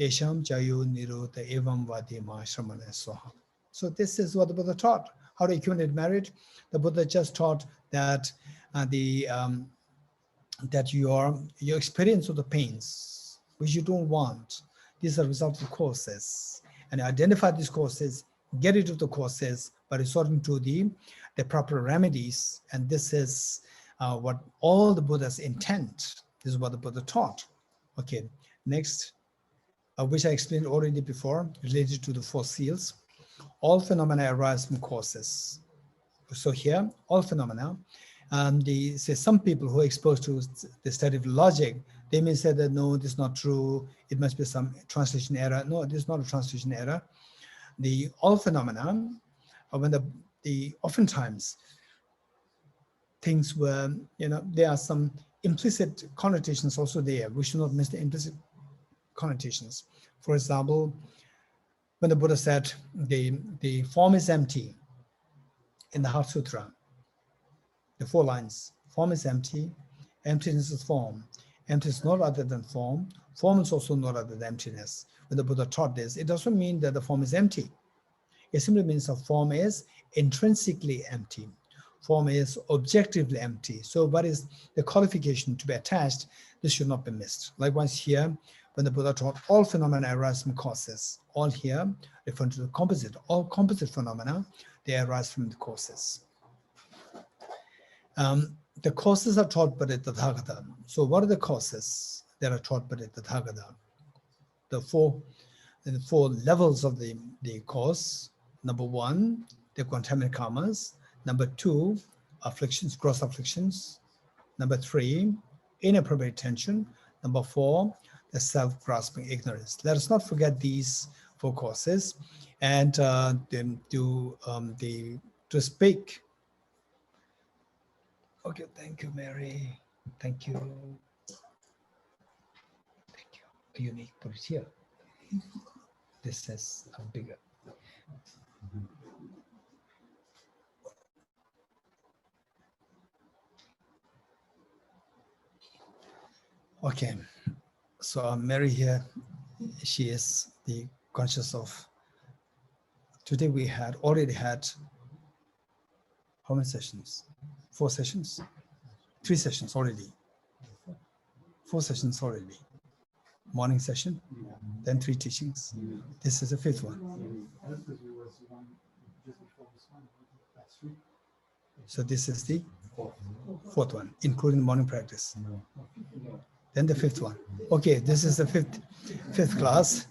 tesham chayo nirota evam vadima shramana soha. So this is what the Buddha taught. How to accumulate merit. The Buddha just taught that that your experience of the pains which you don't want, these are results of causes, and identify these causes, get rid of the causes by resorting to the proper remedies. And this is what all the Buddha's intent. This is what the Buddha taught. Okay, next, which I explained already before, related to the 4 seals. All phenomena arise from causes. So here, all phenomena, some people who are exposed to the study of logic, they may say that, no, this is not true. It must be some translation error. No, this is not a translation error. The all phenomena, when oftentimes things were, there are some implicit connotations also there. We should not miss the implicit connotations. For example, when the Buddha said the form is empty in the Heart Sutra, the 4 lines, form is empty, emptiness is form, emptiness is not other than form, form is also not other than emptiness. When the Buddha taught this, it doesn't mean that the form is empty. It simply means the form is intrinsically empty. Form is objectively empty. So what is the qualification to be attached? This should not be missed. Likewise here, when the Buddha taught all phenomena arise from causes, all here referring to the composite, all composite phenomena, they arise from the causes. The causes are taught by the Tathagata. So what are the causes that are taught by the Tathagata? The four levels of the cause. Number 1, the contaminant karmas. Number 2, afflictions, gross afflictions. Number 3, inappropriate attention. Number 4, the self-grasping ignorance. Let us not forget these 4 causes, and to speak. Okay, thank you, Mary. Thank you. Thank you. You need to put it here. This is a bigger. Okay, so Mary here, she is the conscious of. Today we had already had how many sessions? 4 sessions? 3 sessions already. 4 sessions already. Morning session, then 3 teachings. This is the 5th one. So this is the 4th one, including morning practice. Then the 5th one. Okay, this is the 5th class.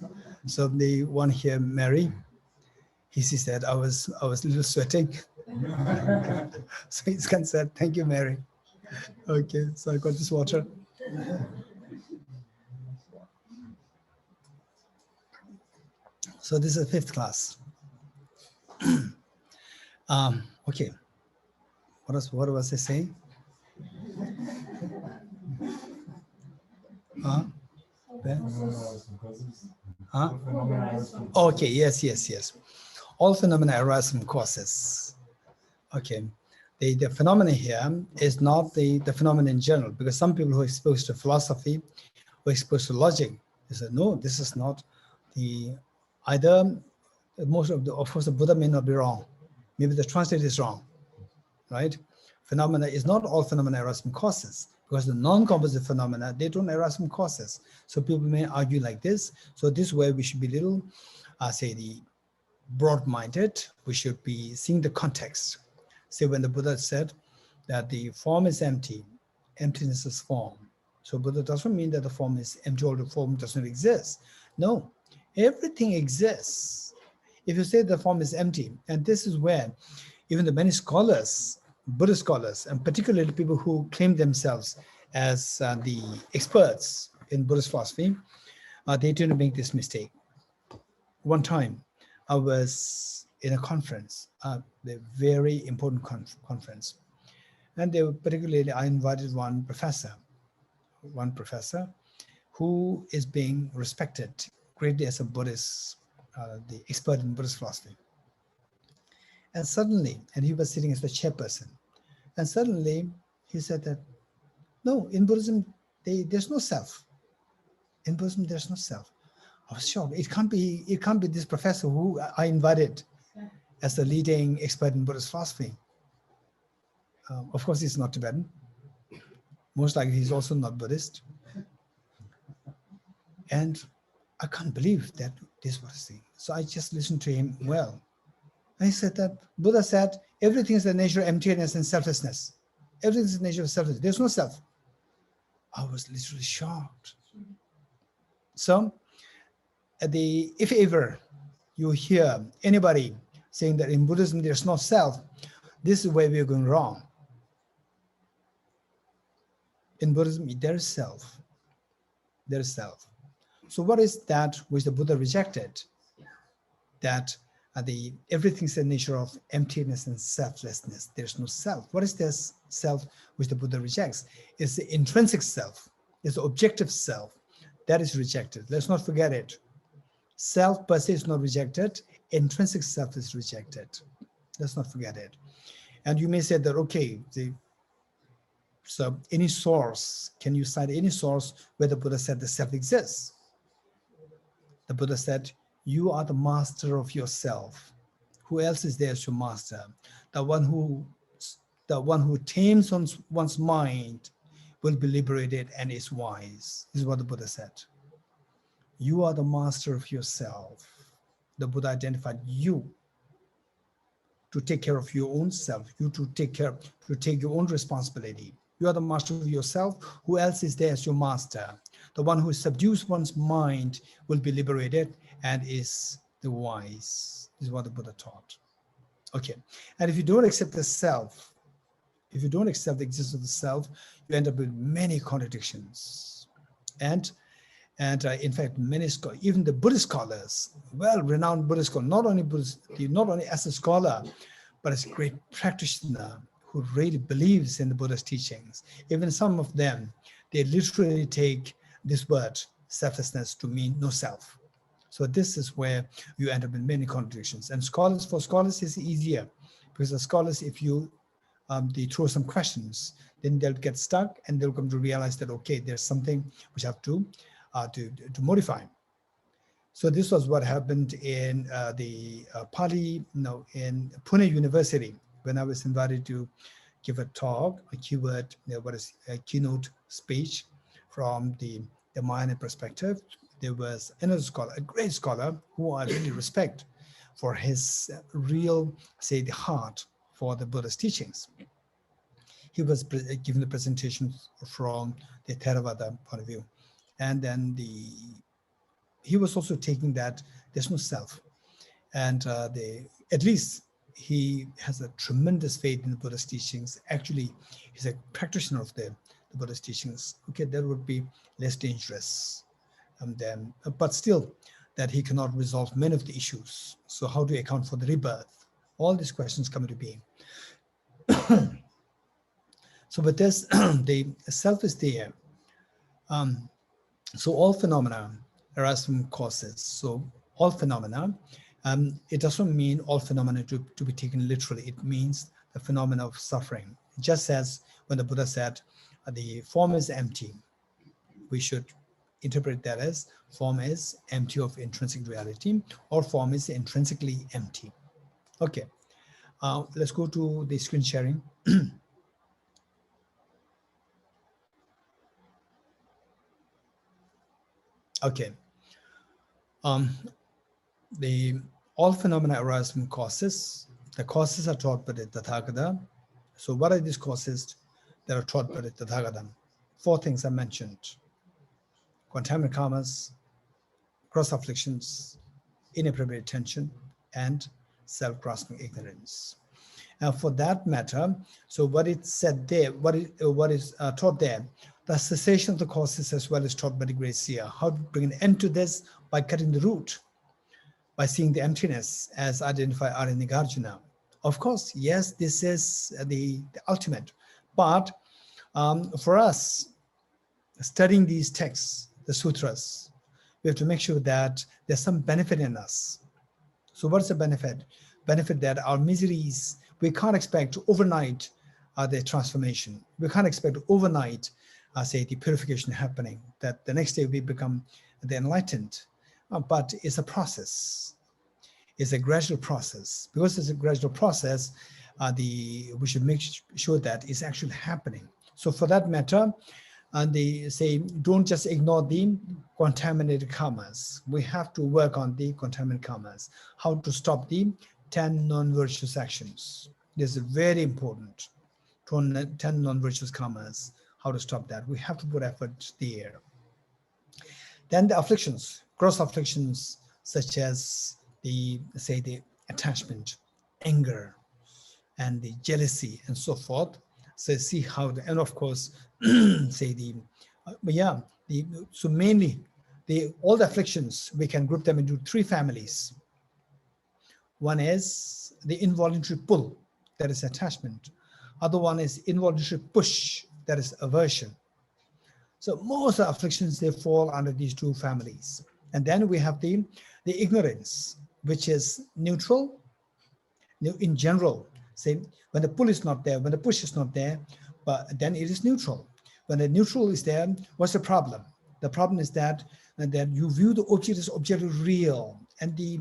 So the one here, Mary, he said, I was a little sweating. So he's concerned. Thank you, Mary. Okay, so I got this water. So this is the 5th class. Okay. What was I saying? Okay, yes. All phenomena arise from causes. Okay. The phenomena here is not the phenomena in general, because some people who are exposed to philosophy, who are exposed to logic, they say, no, this is not either of course the Buddha may not be wrong. Maybe the translator is wrong, right? Phenomena is not all phenomena arise from causes, because the non-composite phenomena, they don't arise from causes. So people may argue like this. So this way we should be little, the broad-minded. We should be seeing the context. Say when the Buddha said that the form is empty, emptiness is form. So Buddha doesn't mean that the form is empty or the form doesn't exist. No, everything exists. If you say the form is empty, and this is where even the many scholars, Buddhist scholars, and particularly people who claim themselves as the experts in Buddhist philosophy, they tend to make this mistake. One time, I was in a conference, a very important conference, and they were particularly, I invited one professor who is being respected greatly as a Buddhist, the expert in Buddhist philosophy. And suddenly, and he was sitting as the chairperson, and suddenly he said that, no, in Buddhism, there's no self. In Buddhism, there's no self. I was shocked. It can't be this professor who I invited as the leading expert in Buddhist philosophy. Of course, he's not Tibetan. Most likely, he's also not Buddhist. And I can't believe that this was the thing. So I just listened to him well. I said that Buddha said, everything is the nature of emptiness and selflessness. Everything is the nature of selflessness. There's no self. I was literally shocked. So, if ever you hear anybody saying that in Buddhism there's no self, this is where we're going wrong. In Buddhism, there is self. There is self. So what is that which the Buddha rejected? That everything is the nature of emptiness and selflessness. There's no self. What is this self which the Buddha rejects? It's the intrinsic self. It's the objective self. That is rejected. Let's not forget it. Self per se is not rejected, intrinsic self is rejected. Let's not forget it. And you may say that, okay, so any source, can you cite any source where the Buddha said the self exists? The Buddha said, you are the master of yourself. Who else is there as your master? The one who tames one's mind will be liberated and is wise. This is what the Buddha said. You are the master of yourself. The Buddha identified you to take care of your own self, you to take your own responsibility. You are the master of yourself. Who else is there as your master? The one who subdues one's mind will be liberated and is the wise. This is what the Buddha taught. Okay, and if you don't accept the self, if you don't accept the existence of the self, you end up with many contradictions. And in fact, many scholars, even the Buddhist scholars, well-renowned Buddhist scholars, not only as a scholar, but as a great practitioner who really believes in the Buddha's teachings. Even some of them, they literally take this word, selflessness, to mean no self. So this is where you end up in many contradictions. And for scholars, it's easier, because the scholars, if you they throw some questions, then they'll get stuck and they'll come to realize that, okay, there's something which I have to modify. So this was what happened in in Pune University, when I was invited to give a talk, a keynote speech from the Mayan perspective. There was another scholar, a great scholar, who I really respect for his real, the heart for the Buddhist teachings. He was giving the presentation from the Theravada point of view. And then he was also taking that there's no self. And at least he has a tremendous faith in the Buddhist teachings. Actually, he's a practitioner of the Buddhist teachings. Okay, that would be less dangerous. But still, that he cannot resolve many of the issues. So how do you account for the rebirth? All these questions come into being. So with this, the self is there. So all phenomena arise from causes. So all phenomena, it doesn't mean all phenomena to be taken literally. It means the phenomena of suffering. Just as when the Buddha said, the form is empty, we should interpret that as form is empty of intrinsic reality, or form is intrinsically empty. Okay, let's go to the screen sharing. Okay, all phenomena arise from causes. The causes are taught by the Tathagata. So what are these causes that are taught by the Tathagata? 4 things I mentioned: contaminant karmas, gross afflictions, inappropriate attention, and self-grasping ignorance. And for that matter, so what it said there, what is taught there, the cessation of the causes as well is taught by the great seer. How to bring an end to this? By cutting the root, by seeing the emptiness as identified in Nagarjuna. Of course, yes, this is the ultimate. But for us, studying these texts, the sutras, we have to make sure that there's some benefit in us. So what's the benefit? Benefit that our miseries, we can't expect overnight the transformation. We can't expect overnight, the purification happening, that the next day we become the enlightened. But it's a process. It's a gradual process. Because it's a gradual process, we should make sure that it's actually happening. So for that matter, they say, don't just ignore the contaminated karmas. We have to work on the contaminated karmas. How to stop the 10 non-virtuous actions. This is very important. 10 non-virtuous karmas. How to stop that? We have to put effort there. Then the afflictions, gross afflictions, such as the attachment, anger, and the jealousy, and so forth. So see how, and of course, so mainly all the afflictions, we can group them into 3 families. One is the involuntary pull, that is attachment. Other one is involuntary push, that is aversion. So most of the afflictions, they fall under these 2 families. And then we have the the ignorance, which is neutral, in general, say when the pull is not there, when the push is not there, but then it is neutral. When the neutral is there, what's the problem? The problem is that you view the object as objectively real, and the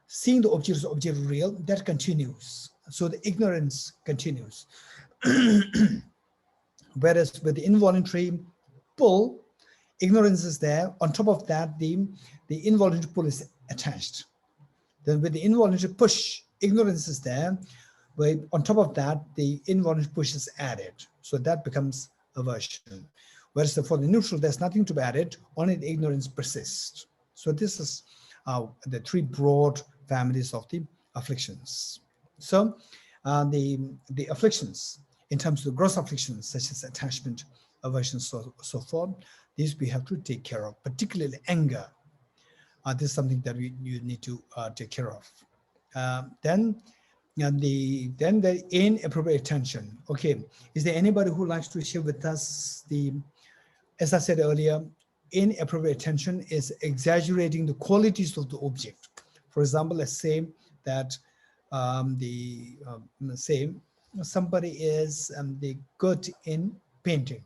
seeing the object as objectively real, that continues. So the ignorance continues. Whereas with the involuntary pull, ignorance is there. On top of that, the involuntary pull is attached. Then with the involuntary push, ignorance is there. But on top of that, the involuntary push is added. So that becomes aversion. Whereas for the neutral, there's nothing to be added, only the ignorance persists. So this is the three broad families of the afflictions. So the afflictions, in terms of the gross afflictions, such as attachment, aversion, so forth, these we have to take care of, particularly anger. This is something that you need to take care of. Then the inappropriate attention. Okay, is there anybody who likes to share with us as I said earlier, inappropriate attention is exaggerating the qualities of the object. For example, let's say that say somebody is good in painting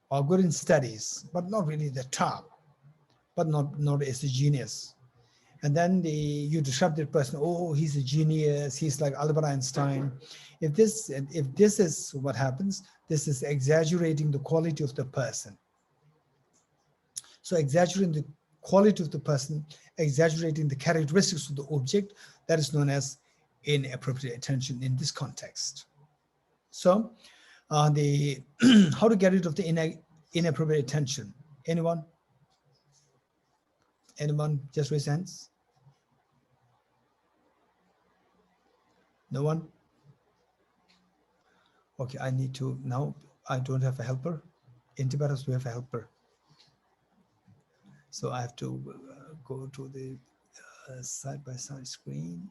or good in studies, but not really the top, but not as a genius. And then you describe that person, oh, he's a genius, he's like Albert Einstein. If this is what happens, this is exaggerating the quality of the person. So exaggerating the quality of the person, exaggerating the characteristics of the object, that is known as inappropriate attention in this context. So how to get rid of the inappropriate attention? Anyone? Anyone? Just raise hands. No one? Okay, I need to, now I don't have a helper. In Tibet House, we have a helper. So I have to go to the side-by-side screen.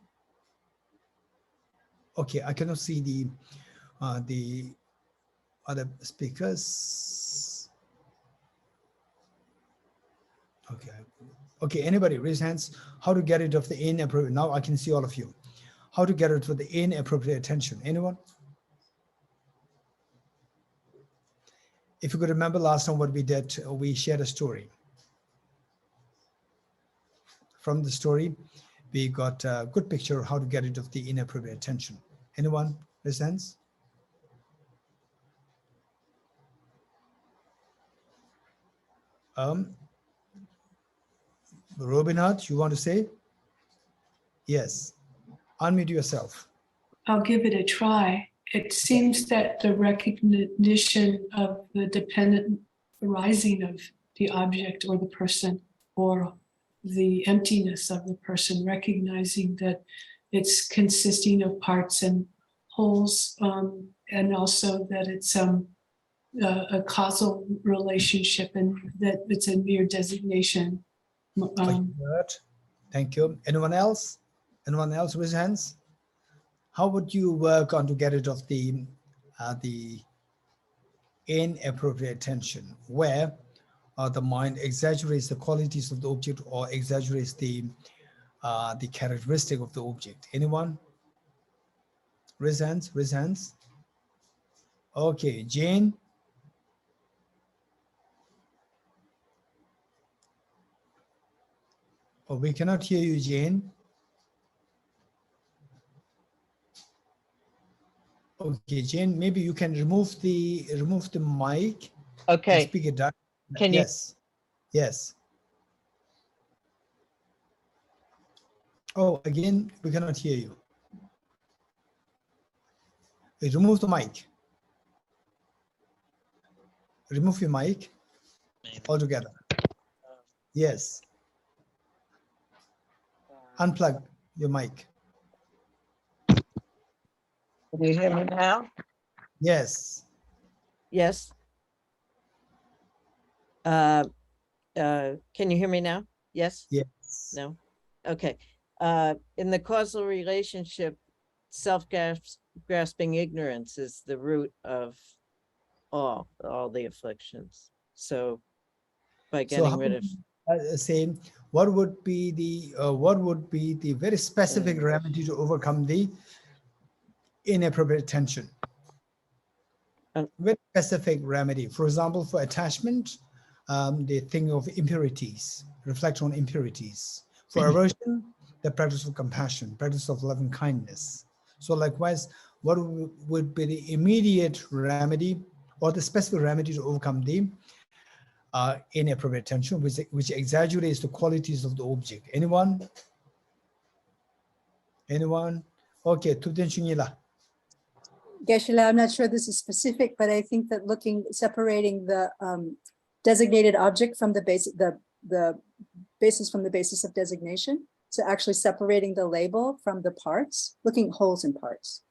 Okay, I cannot see the other speakers. Okay, anybody raise hands. How to get rid of the inappropriate? Now I can see all of you. How to get rid of the inappropriate attention? Anyone? If you could remember last time what we did, we shared a story. From the story, we got a good picture of how to get rid of the inappropriate attention. Anyone raise hands? Robinat, you want to say? Yes. Unmute yourself. I'll give it a try. It seems that the recognition of the dependent arising of the object or the person, or the emptiness of the person, recognizing that it's consisting of parts and wholes, and also that it's a causal relationship and that it's a mere designation. Thank you. Anyone else? Anyone else with hands? How would you work on to get rid of the inappropriate attention, where the mind exaggerates the qualities of the object or exaggerates the characteristic of the object? Anyone? Raise hands, raise hands. Okay, Jane. Oh, we cannot hear you, Jane. Okay, Jane, maybe you can remove the mic. Okay. Speak it down. Can you? Yes. Yes. Oh, again, we cannot hear you. Remove the mic. Remove your mic altogether. Yes. Unplug your mic. Do you hear me now? Yes. Yes. Can you hear me now? Yes? Yes. No? Okay. In the causal relationship, self-grasping ignorance is the root of all the afflictions. So by getting rid of say what would be the very specific remedy to overcome the inappropriate attention? Very specific remedy. For example, for attachment, the thing of impurities, reflect on impurities. For aversion, the practice of compassion, practice of loving kindness. So likewise, what would be the immediate remedy or the specific remedy to overcome the inappropriate attention, which exaggerates the qualities of the object? Anyone? Anyone? Okay, Geshe-la, I'm not sure this is specific, but I think that separating the designated object from the basis from the basis of designation. So actually separating the label from the parts, looking at wholes and parts.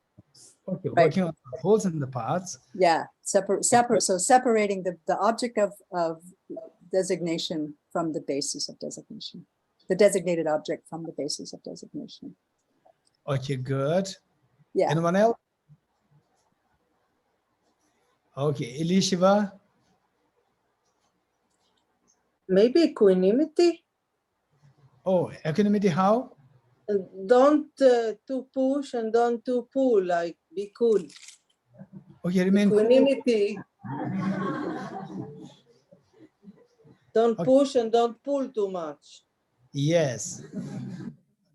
Okay, Right. working on the wholes and the parts. Yeah, separate. So separating the object of designation from the basis of designation, the designated object from the basis of designation. Okay, good. Yeah. Anyone else? Okay, Elishiva. Maybe equanimity. Oh, equanimity, how? Don't to push and don't to pull, like be cool. Okay, remain cool. Equanimity. Don't push and don't pull too much. Yes.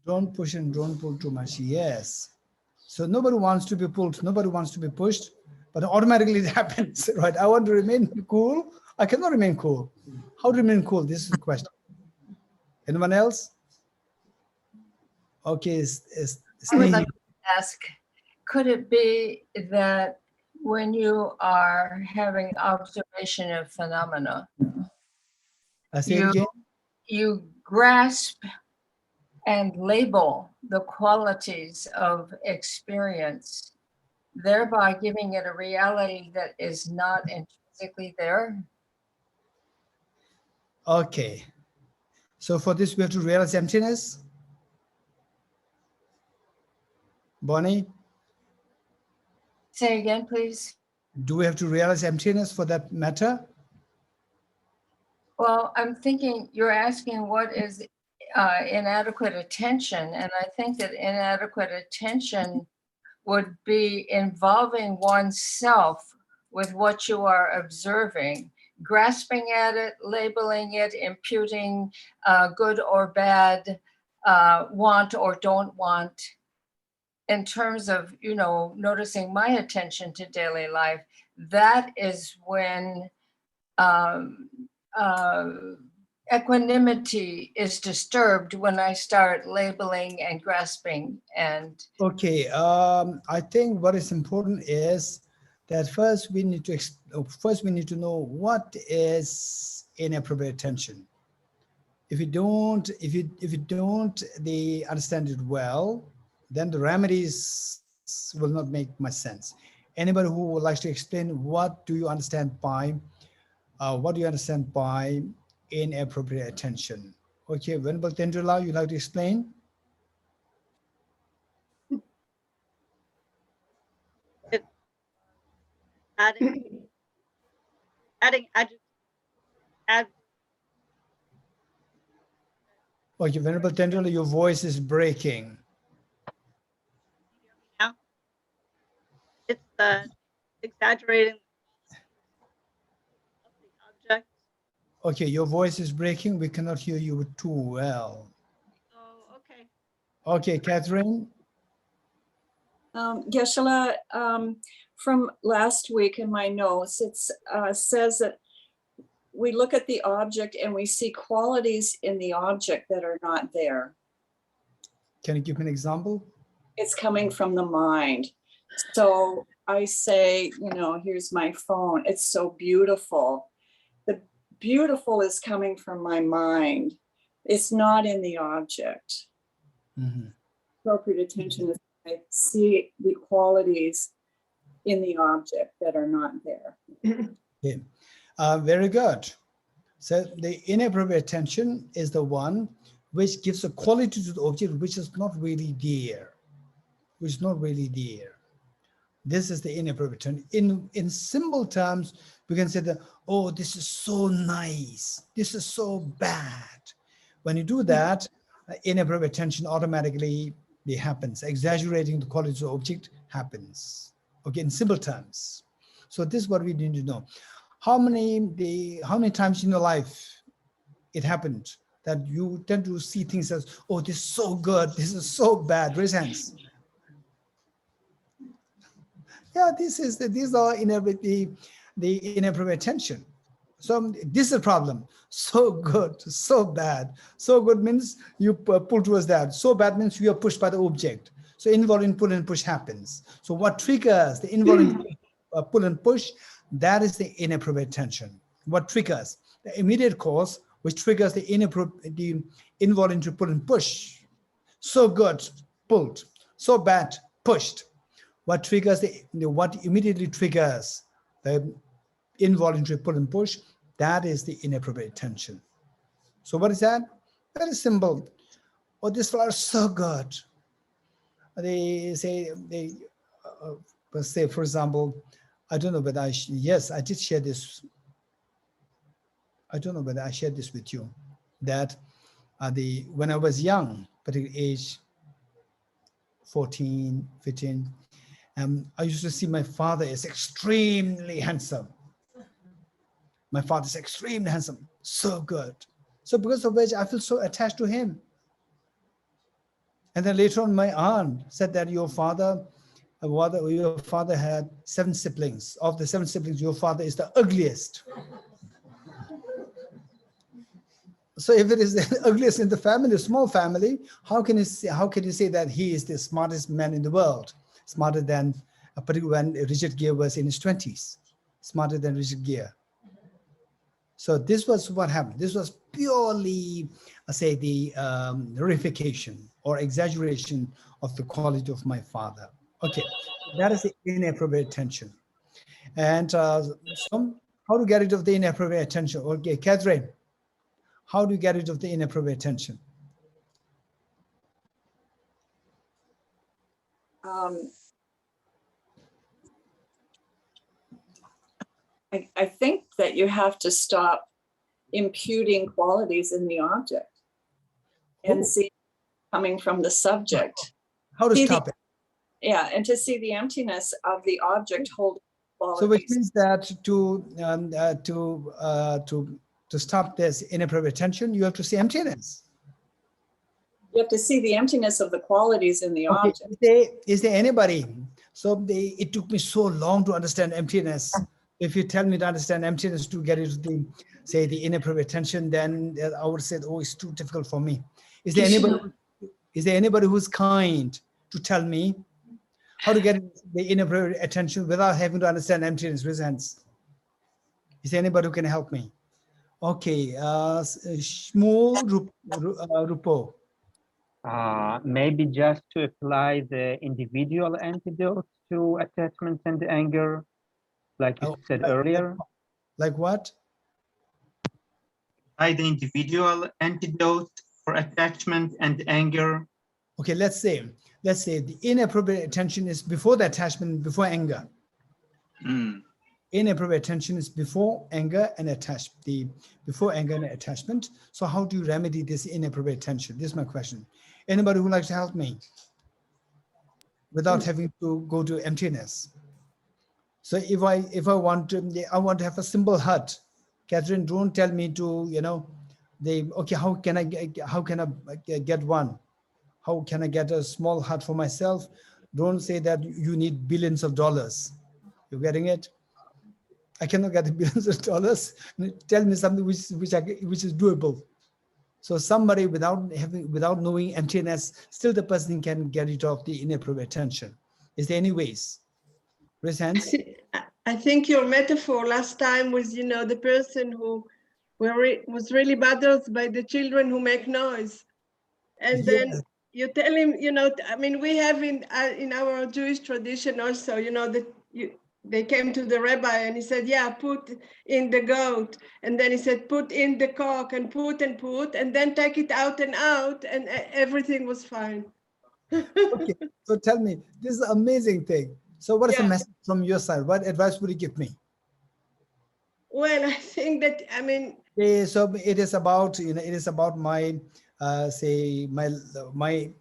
Don't push and don't pull too much. Yes. So nobody wants to be pulled, nobody wants to be pushed, but automatically it happens, right? I want to remain cool. I cannot remain cool. How to remain cool? This is the question. Anyone else? Okay, I would like to ask, could it be that when you are having observation of phenomena, you grasp and label the qualities of experience, thereby giving it a reality that is not intrinsically there? Okay. So for this, we have to realize emptiness. Bonnie? Say again, please. Do we have to realize emptiness for that matter? Well, I'm thinking you're asking what is inadequate attention, and I think that inadequate attention would be involving oneself with what you are observing, grasping at it, labeling it, imputing good or bad, want or don't want. In terms of, noticing my attention to daily life, that is when equanimity is disturbed, when I start labeling and grasping and. Okay, I think what is important is that first we need to know what is inappropriate attention. If you don't understand it well, then the remedies will not make much sense. Anybody who would like to explain what do you understand by inappropriate attention? Okay, Venerable Tendrila, you'd like to explain? Adding Okay, Venerable Tendrila, your voice is breaking. now. It's exaggerating of the object. Okay, your voice is breaking. We cannot hear you too well. Oh, okay. Okay, Catherine. Geshe-la, from last week in my notes, it says that we look at the object and we see qualities in the object that are not there. Can you give me an example? It's coming from the mind. So I say, here's my phone. It's so beautiful. The beautiful is coming from my mind. It's not in the object. Mm-hmm. Appropriate attention is I see the qualities in the object that are not there. Okay. Very good. So the inappropriate attention is the one which gives a quality to the object which is not really there. This is the inappropriate attention. In simple terms, we can say that, oh, this is so nice. This is so bad. When you do that, inappropriate attention automatically happens. Exaggerating the qualities of the object happens. Okay, in simple terms. So this is what we need to know. How many times in your life it happened that you tend to see things as, oh, this is so good, this is so bad. Raise hands. Yeah, these are the inappropriate attention. So this is a problem. So good, so bad. So good means you pull towards that. So bad means you are pushed by the object. So involuntary pull and push happens. So what triggers the involuntary pull and push? That is the inappropriate attention. What triggers? The immediate cause, which triggers the involuntary pull and push. So good, pulled. So bad, pushed. What triggers what immediately triggers the involuntary pull and push? That is the inappropriate attention. So what is that? Very simple. Oh, this flower is so good. They say, for example, I don't know whether yes, I did share this. I don't know whether I shared this with you, that when I was young, particularly age 14, 15, I used to see my father is extremely handsome. My father is extremely handsome, so good. So because of which I feel so attached to him. And then later on, my aunt said that your father had 7 siblings. Of the 7 siblings, your father is the ugliest. So if it is the ugliest in the family, a small family, how can you say that he is the smartest man in the world? Smarter than, particularly when Richard Gere was in his 20s, smarter than Richard Gere. So this was what happened. This was purely, say, the reification or exaggeration of the quality of my father. Okay, that is the inappropriate attention. And so how to get rid of the inappropriate attention? Okay, Catherine, how do you get rid of the inappropriate attention? I think that you have to stop imputing qualities in the object and see coming from the subject. How to stop it? Yeah, and to see the emptiness of the object holding qualities. So which means that to stop this inappropriate attention, you have to see emptiness. You have to see the emptiness of the qualities in the object. Is there anybody? So it took me so long to understand emptiness. If you tell me to understand emptiness to get into the inappropriate attention, then I would say, oh, it's too difficult for me. Is there anybody who's kind to tell me how to get the inappropriate attention without having to understand emptiness? Raise hands. Is there anybody who can help me? Okay, Shmuel Rupo. Maybe just to apply the individual antidote to attachment and anger, like you said earlier. Like what? By the individual antidote for attachment and anger. Okay, let's say the inappropriate attention is before the attachment, before anger. Inappropriate attention is before anger and before anger and attachment. So how do you remedy this inappropriate attention? This is my question. Anybody who would like to help me without having to go to emptiness? So if I want to have a simple hut. Catherine, don't tell me to, okay, how can I get one? How can I get a small hut for myself? Don't say that you need billions of dollars. You're getting it? I cannot get the billions of dollars. Tell me something which is doable. So somebody without knowing emptiness, still the person can get rid of the inappropriate attention. Is there any ways? Raise hands. I think your metaphor last time was, the person who was really bothered by the children who make noise. And then you tell him, we have in our Jewish tradition also, that they came to the rabbi and he said, yeah, put in the goat. And then he said, put in the cock and put, and then take it out, and everything was fine. Okay, so tell me, this is an amazing thing. So what is the Yeah. message from your side? What advice would you give me? Well, I think that, I mean, So it is about, it is about my, say, my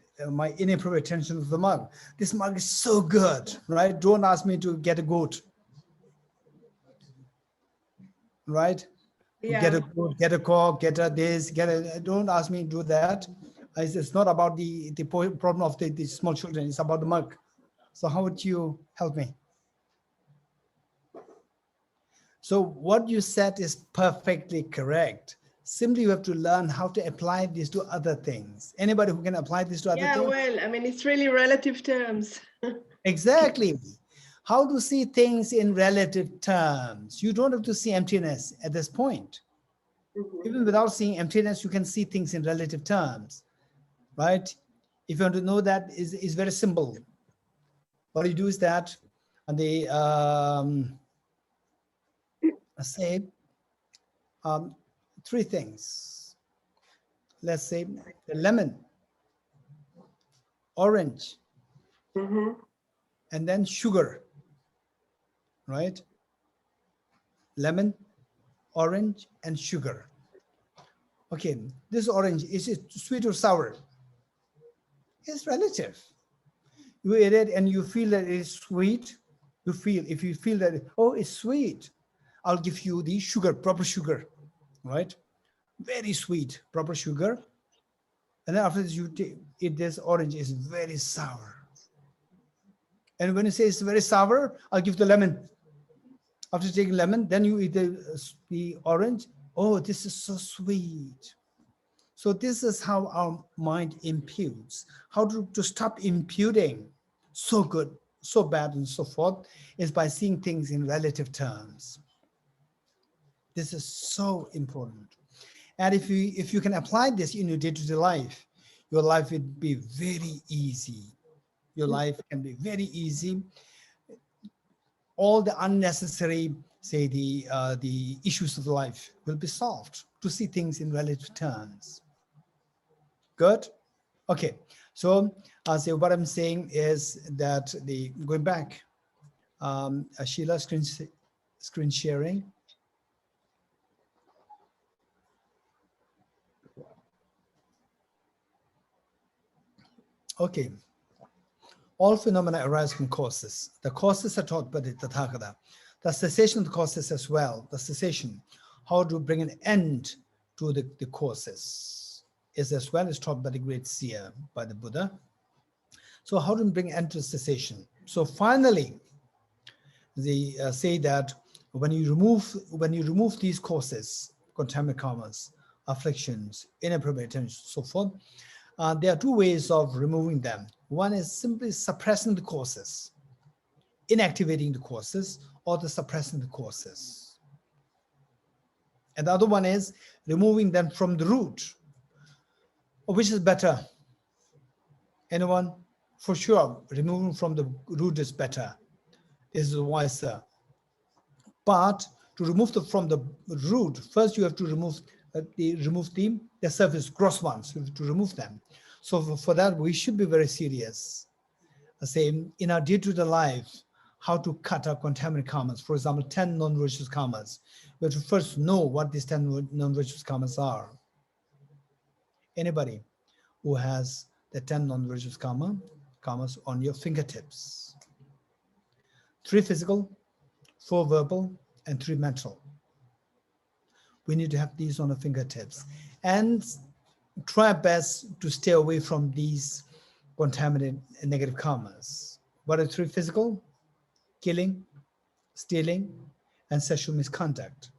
inappropriate attention to the mug. This mug is so good, right? Don't ask me to get a goat, right? Get a yeah, goat, get a cock, get a this, get a. Don't ask me to do that. It's not about the problem of the small children. It's about the mug. So how would you help me? So what you said is perfectly correct. Simply you have to learn how to apply this to other things. Anybody who can apply this to other yeah, things? well, I mean, it's really relative terms. Exactly. How to see things in relative terms. You don't have to see emptiness at this point. Even without seeing emptiness, you can see things in relative terms, right? If you want to know that, is very simple. What you do is that, and they say three things. Let's say the lemon, orange, and then sugar, right? Lemon, orange, and sugar. Okay, this orange, is it sweet or sour? It's relative. You eat it and you feel that it's sweet. If you feel that, oh, it's sweet, I'll give you the sugar, proper sugar, right? Very sweet, proper sugar. And then after this, you eat this orange, is very sour. And when you say it's very sour, I'll give the lemon. After taking lemon, then you eat the orange. Oh, this is so sweet. So this is how our mind imputes. How to stop imputing so good, so bad, and so forth is by seeing things in relative terms. This is so important. And if you can apply this in your day-to-day life, your life would be very easy. Your life can be very easy. All the unnecessary, say, the issues of life will be solved to see things in relative terms. Good? Okay. So what I'm saying is that going back, Sheila, screen sharing. Okay. All phenomena arise from causes. The causes are taught by the Tathagata. The cessation of the causes as well, the cessation, how to bring an end to the causes is as well as taught by the great seer, by the Buddha. So how to bring an end to cessation? So finally, they say that when you remove these causes, contaminant karmas, afflictions, inappropriate attention, so forth, there are two ways of removing them. One is simply suppressing the causes, inactivating the causes, or the suppressing the causes. And the other one is removing them from the root. Which is better? Anyone? For sure, removing from the root is better. This is wiser. But to remove from the root, first you have to remove the surface, gross ones, to remove them. So for that, we should be very serious. Say, in our day-to-day life, how to cut our contaminant karmas. For example, 10 non-virtuous karmas. We have to first know what these 10 non-virtuous karmas are. Anybody who has the 10 non-virtuous karmas on your fingertips? 3 physical, 4 verbal, and 3 mental. We need to have these on our fingertips and try best to stay away from these contaminated and negative karmas. What are 3 physical? Killing, stealing, and sexual misconduct.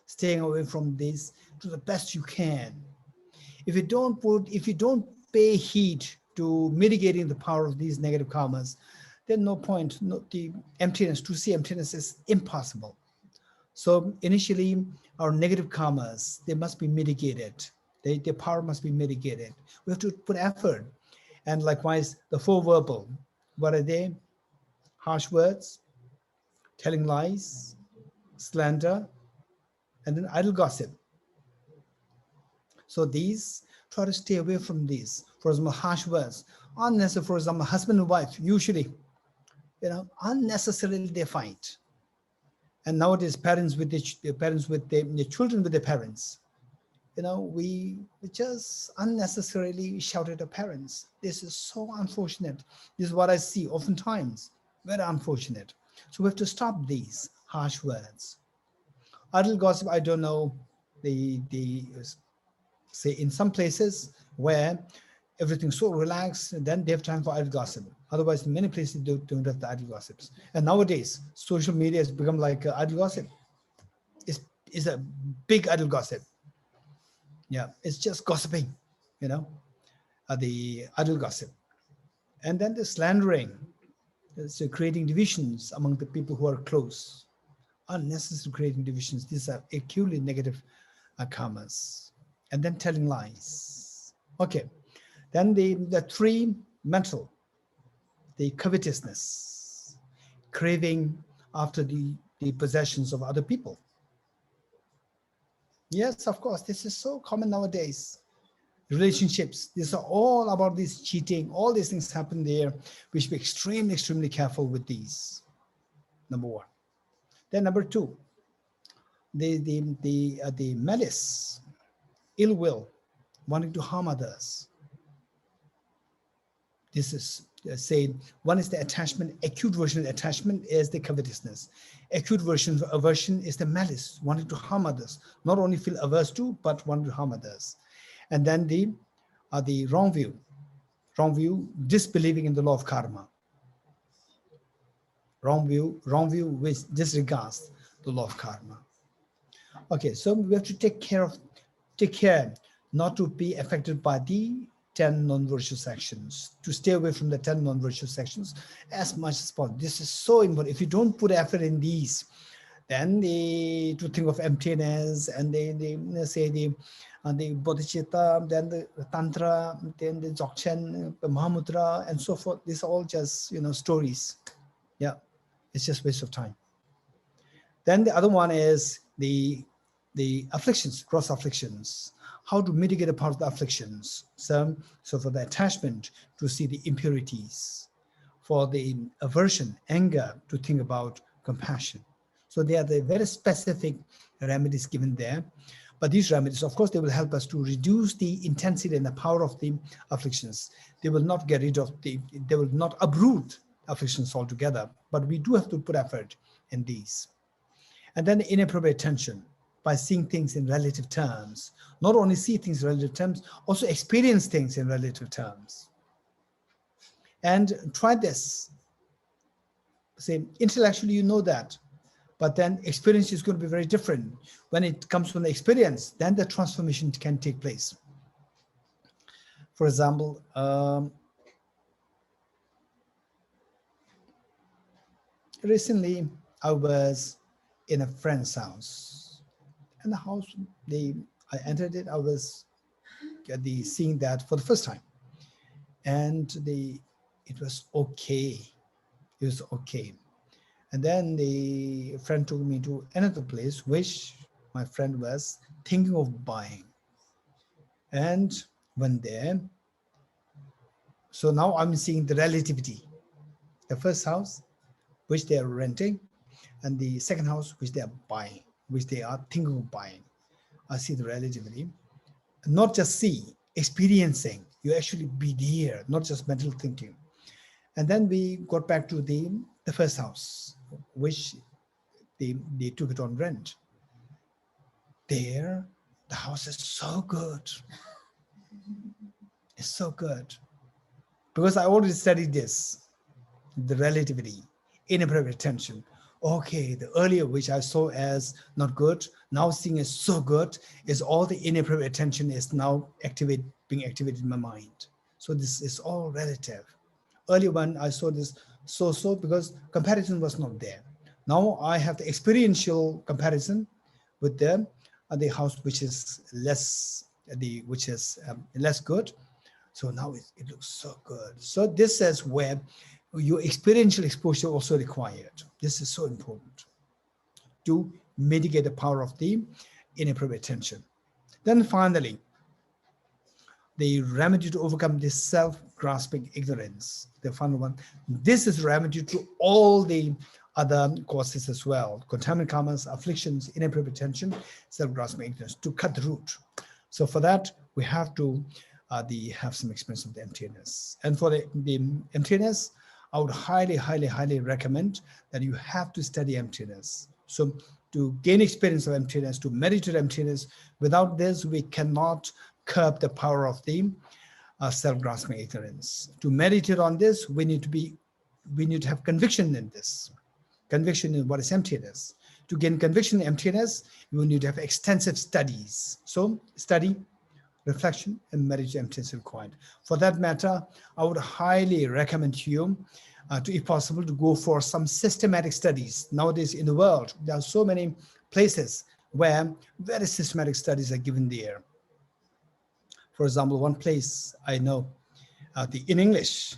Staying away from these to the best you can. If you don't pay heed to mitigating the power of these negative karmas, there's no point. To see emptiness is impossible. So initially, our negative karmas, they must be mitigated. Their power must be mitigated. We have to put effort. And likewise, the 4 verbal, what are they? Harsh words, telling lies, slander, and then idle gossip. So these, try to stay away from these. For example, harsh words, unnecessary. For example, husband and wife, usually unnecessarily they fight. And nowadays, parents with the children with their parents, we just unnecessarily shout at our parents. This is so unfortunate. This is what I see oftentimes, very unfortunate. So we have to stop these harsh words. Idle gossip, I don't know, say in some places where everything's so relaxed, and then they have time for idle gossip. Otherwise, in many places don't have the idle gossips. And nowadays, social media has become like idle gossip. It's a big idle gossip. Yeah, it's just gossiping, the idle gossip. And then the slandering, so creating divisions among the people who are close, unnecessary creating divisions. These are acutely negative karmas. And then telling lies. Okay, then the three mental, the covetousness, craving after the possessions of other people. Yes, of course, this is so common nowadays. Relationships, these are all about this cheating. All these things happen there. We should be extremely, extremely careful with these. Number one. Then number two, the malice, ill will, wanting to harm others. This is say one is the attachment. Acute version of attachment is the covetousness. Acute version of aversion is the malice, wanting to harm others. Not only feel averse to, but wanting to harm others. And then the wrong view, disbelieving in the law of karma. Wrong view which disregards the law of karma. Okay, so we have to take care not to be affected by the 10 non-virtuous actions, to stay away from the 10 non-virtuous actions as much as possible. This is so important. If you don't put effort in these, then to think of emptiness, and they say the bodhicitta, then the tantra, then the dzogchen, the mahamudra, and so forth. These are all just stories. Yeah, it's just waste of time. Then the other one is the afflictions, gross afflictions. How to mitigate a part of the afflictions. So for the attachment, to see the impurities. For the aversion, anger, to think about compassion. So they are the very specific remedies given there. But these remedies, of course, they will help us to reduce the intensity and the power of the afflictions. They will not get rid of they will not uproot afflictions altogether. But we do have to put effort in these. And then the inappropriate attention, by seeing things in relative terms. Not only see things in relative terms, also experience things in relative terms. And try this. Say, intellectually you know that, but then experience is going to be very different. When it comes from the experience, then the transformation can take place. For example, recently I was in a friend's house. And the house, I entered it, I was seeing that for the first time. And it was okay. It was okay. And then the friend took me to another place, which my friend was thinking of buying. And went there. So now I'm seeing the relativity. The first house, which they are renting, and the second house, which they are buying, which they are thinking of buying. I see the relativity. Not just see, experiencing. You actually be there, not just mental thinking. And then we got back to the first house, which they took it on rent. There, the house is so good. It's so good. Because I already studied this, the relativity, inappropriate attention. Okay, the earlier which I saw as not good, now seeing as so good, is all the inappropriate attention is now being activated in my mind. So this is all relative. Earlier when I saw this so because comparison was not there. Now I have the experiential comparison with the house which is less good. So now it looks so good. So this is where your experiential exposure also required. This is so important to mitigate the power of the inappropriate attention. Then finally, the remedy to overcome this self-grasping ignorance, the final one. This is remedy to all the other causes as well: contaminant karmas, afflictions, inappropriate attention, self-grasping ignorance, to cut the root. So for that, we have to have some experience of the emptiness. And for the emptiness, I would highly, highly, highly recommend that you have to study emptiness. So to gain experience of emptiness, to meditate emptiness, without this, we cannot curb the power of the self-grasping ignorance. To meditate on this, we need to have conviction in this. Conviction in what is emptiness. To gain conviction in emptiness, you need to have extensive studies. So study, reflection, and meditation emptiness required. For that matter, I would highly recommend to you, if possible, to go for some systematic studies. Nowadays in the world, there are so many places where very systematic studies are given there. For example, one place I know, in English,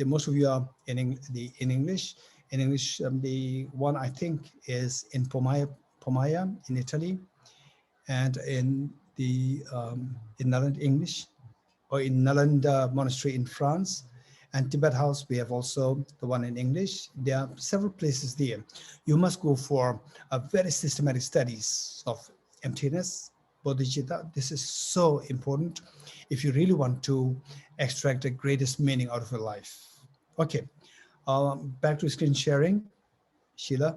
most of you are in English. In English, the one I think is in Pomaya in Italy, and in the in Nalanda English, or in Nalanda Monastery in France, and Tibet House. We have also the one in English. There are several places there. You must go for a very systematic studies of emptiness, bodhicitta. This is so important if you really want to extract the greatest meaning out of your life. Okay. Back to screen sharing, Sheila.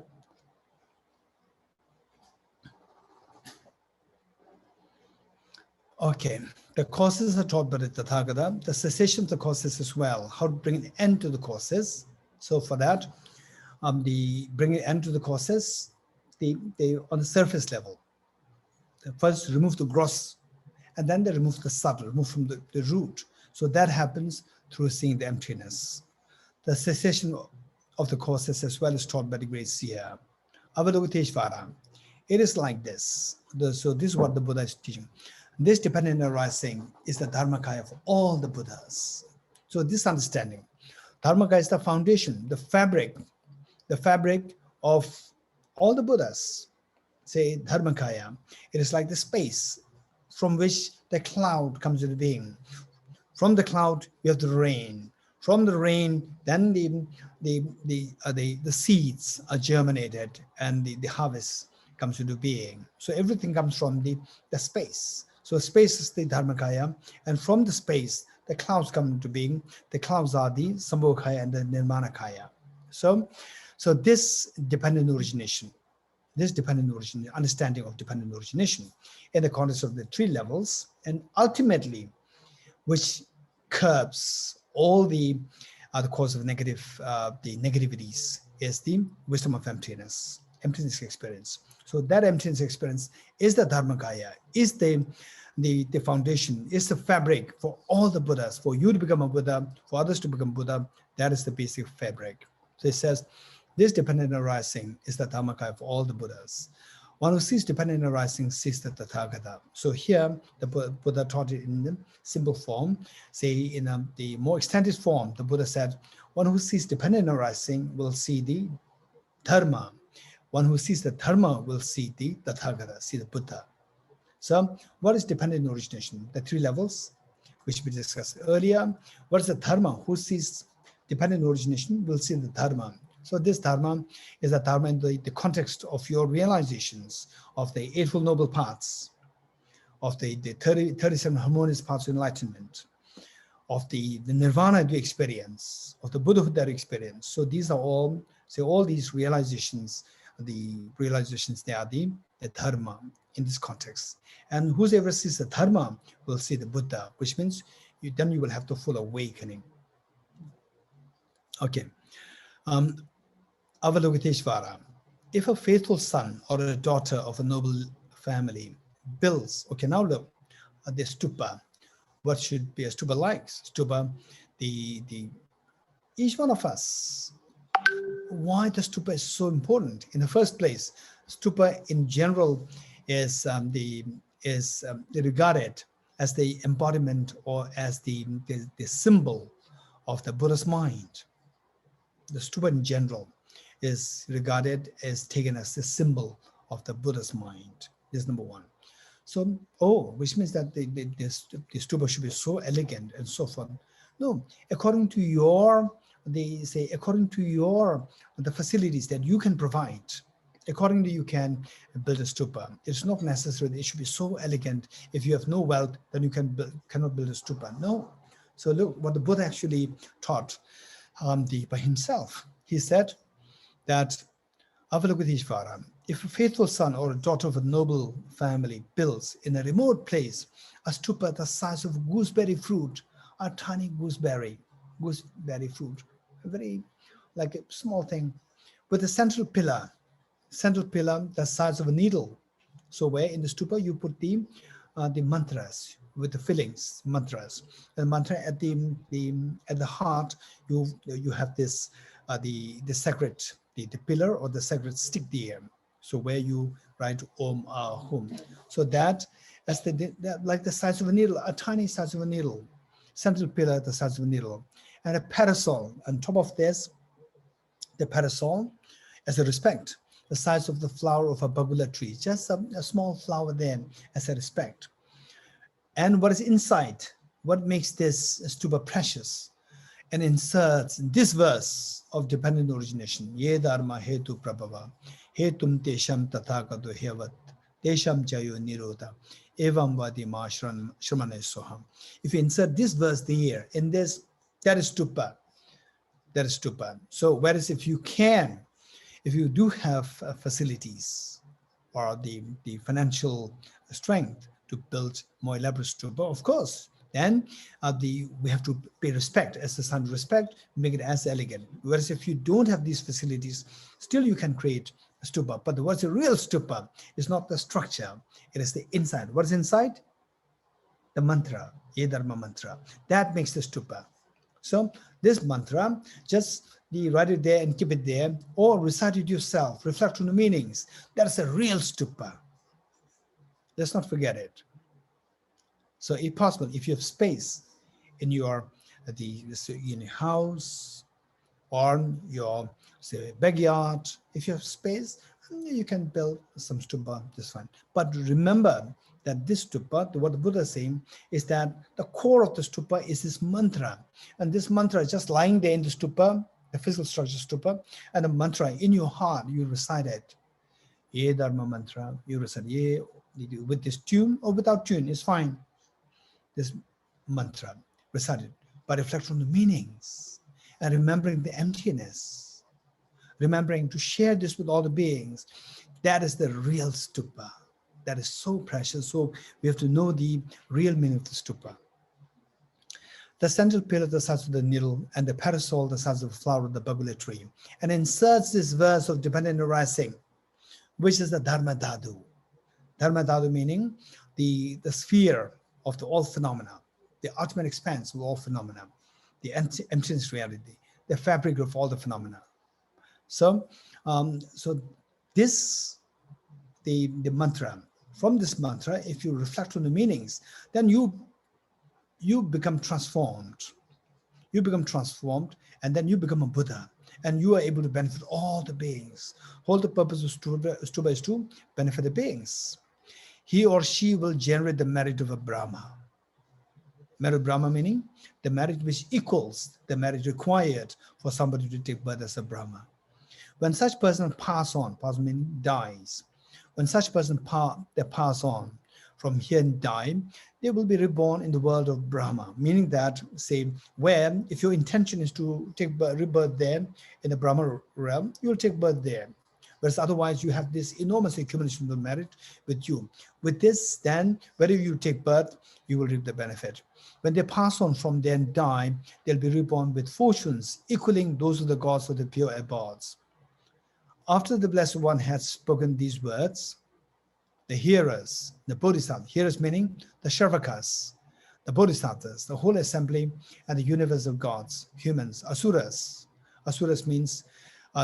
Okay, the causes are taught by the Tathagata, the cessation of the causes as well, how to bring an end to the causes. So for that, the bringing an end to the causes, they on the surface level. They first remove the gross, and then they remove the subtle, remove from the root. So that happens through seeing the emptiness. The cessation of the causes as well is taught by the great seer, Avalokiteshvara. It is like this. So this is what the Buddha is teaching. This dependent arising is the Dharmakaya for all the Buddhas. So this understanding, Dharmakaya is the foundation, the fabric of all the Buddhas. Say Dharmakaya, it is like the space from which the cloud comes into being. From the cloud, you have the rain. From the rain, then the seeds are germinated and the harvest comes into being. So everything comes from the space. So space is the Dharmakaya, and from the space, the clouds come into being. The clouds are the Sambhogakaya and the Nirmanakaya. So this dependent origination, understanding of dependent origination in the context of the three levels, and ultimately, which curbs all the cause of negative, the negativities, is the wisdom of emptiness experience. So that emptiness experience is the Dharmakaya, is the foundation, is the fabric for all the Buddhas, for you to become a Buddha, for others to become Buddha. That is the basic fabric. So it says, this dependent arising is the Dharmakaya for all the Buddhas. One who sees dependent arising sees the Tathagata. So here, the Buddha taught it in the simple form. Say in the more extended form, the Buddha said, one who sees dependent arising will see the Dharma. One who sees the Dharma will see the Tathagata, see the Buddha. So what is dependent origination? The three levels, which we discussed earlier. What is the Dharma? Who sees dependent origination will see the Dharma. So this Dharma is a Dharma in the context of your realizations of the Eightfold Noble Paths, of the 37 harmonious paths of enlightenment, of the Nirvana you experience, of the Buddhahood that you experience. So these are all, all these realizations, they are the Dharma in this context. And whoever sees the Dharma will see the Buddha, which means then you will have the full awakening. Okay. Avalokiteshvara. If a faithful son or a daughter of a noble family builds, okay, now look at the stupa. What should be a stupa like? Stupa, each one of us. Why the stupa is so important? In the first place, stupa in general is regarded as the embodiment or as the symbol of the Buddha's mind. The stupa in general is regarded as taken as the symbol of the Buddha's mind. This is number one. So, which means that the stupa should be so elegant and so forth. No, according to your, according to your, the facilities that you can provide, accordingly you can build a stupa. It's not necessary that it should be so elegant. If you have no wealth, then you cannot build a stupa. No. So look what the Buddha actually taught by himself. He said that Avalokiteshvara, if a faithful son or a daughter of a noble family builds in a remote place a stupa the size of gooseberry fruit, a tiny gooseberry fruit, a very like a small thing, with a central pillar the size of a needle. So where in the stupa you put the mantras with the fillings, mantras, and mantra at the heart you have this the sacred the pillar or the sacred stick there. So where you write Om Hum. So that as like the size of a needle, a tiny size of a needle, central pillar the size of a needle, and a parasol on top of this. The parasol as a respect, the size of the flower of a bagula tree, just a small flower there as a respect. And what is inside? What makes this stupa precious? And inserts this verse of dependent origination. Ye dharma hetu prabhava, hetum tesham tathagato hevat, tesham jayo nirodha, evam vadi ma shramane soham. If you insert this verse there, in this, that is stupa. That is stupa. So whereas if you do have facilities or the financial strength to build more elaborate stupa, of course, then we have to pay respect as a sign of respect, make it as elegant. Whereas if you don't have these facilities, still you can create a stupa. But what's a real stupa is not the structure, it is the inside. What is inside? The mantra, Ye Dharma mantra. That makes the stupa. So this mantra, just write it there and keep it there, or recite it yourself, reflect on the meanings. That's a real stupa. Let's not forget it. So if possible, if you have space in your house or your backyard, if you have space, you can build some stupa, just fine. But remember that this stupa, what the Buddha is saying, is that the core of the stupa is this mantra. And this mantra is just lying there in the stupa, the physical structure stupa, and the mantra in your heart, you recite it. Ye Dharma mantra, you recite Ye with this tune or without tune, it's fine. This mantra recited, but reflect on the meanings and remembering the emptiness, remembering to share this with all the beings. That is the real stupa. That is so precious. So we have to know the real meaning of the stupa. The central pillar the size of the needle and the parasol the size of the flower of the bagula tree, and inserts this verse of dependent arising, which is the Dharma Dhatu. Dharma Dhatu meaning the sphere of the all phenomena, the ultimate expanse of all phenomena, the emptiness reality, the fabric of all the phenomena. So, this, the mantra, from this mantra, if you reflect on the meanings, then you become transformed. You become transformed, and then you become a Buddha, and you are able to benefit all the beings. Whole the purpose of Stupa is to benefit the beings. He or she will generate the merit of a Brahma. Merit of Brahma meaning the merit which equals the merit required for somebody to take birth as a Brahma. When such person pass meaning dies. When such person pass on from here and die, they will be reborn in the world of Brahma, meaning that, say, where if your intention is to take rebirth there in the Brahma realm, you will take birth there. Whereas otherwise you have this enormous accumulation of merit with you. With this, then, wherever you take birth, you will reap the benefit. When they pass on from there and die, they'll be reborn with fortunes equaling those of the gods of the pure abodes. After the Blessed One had spoken these words, the hearers, the Bodhisattvas, hearers meaning the Shravakas, the Bodhisattvas, the whole assembly and the universe of gods, humans, Asuras. Asuras means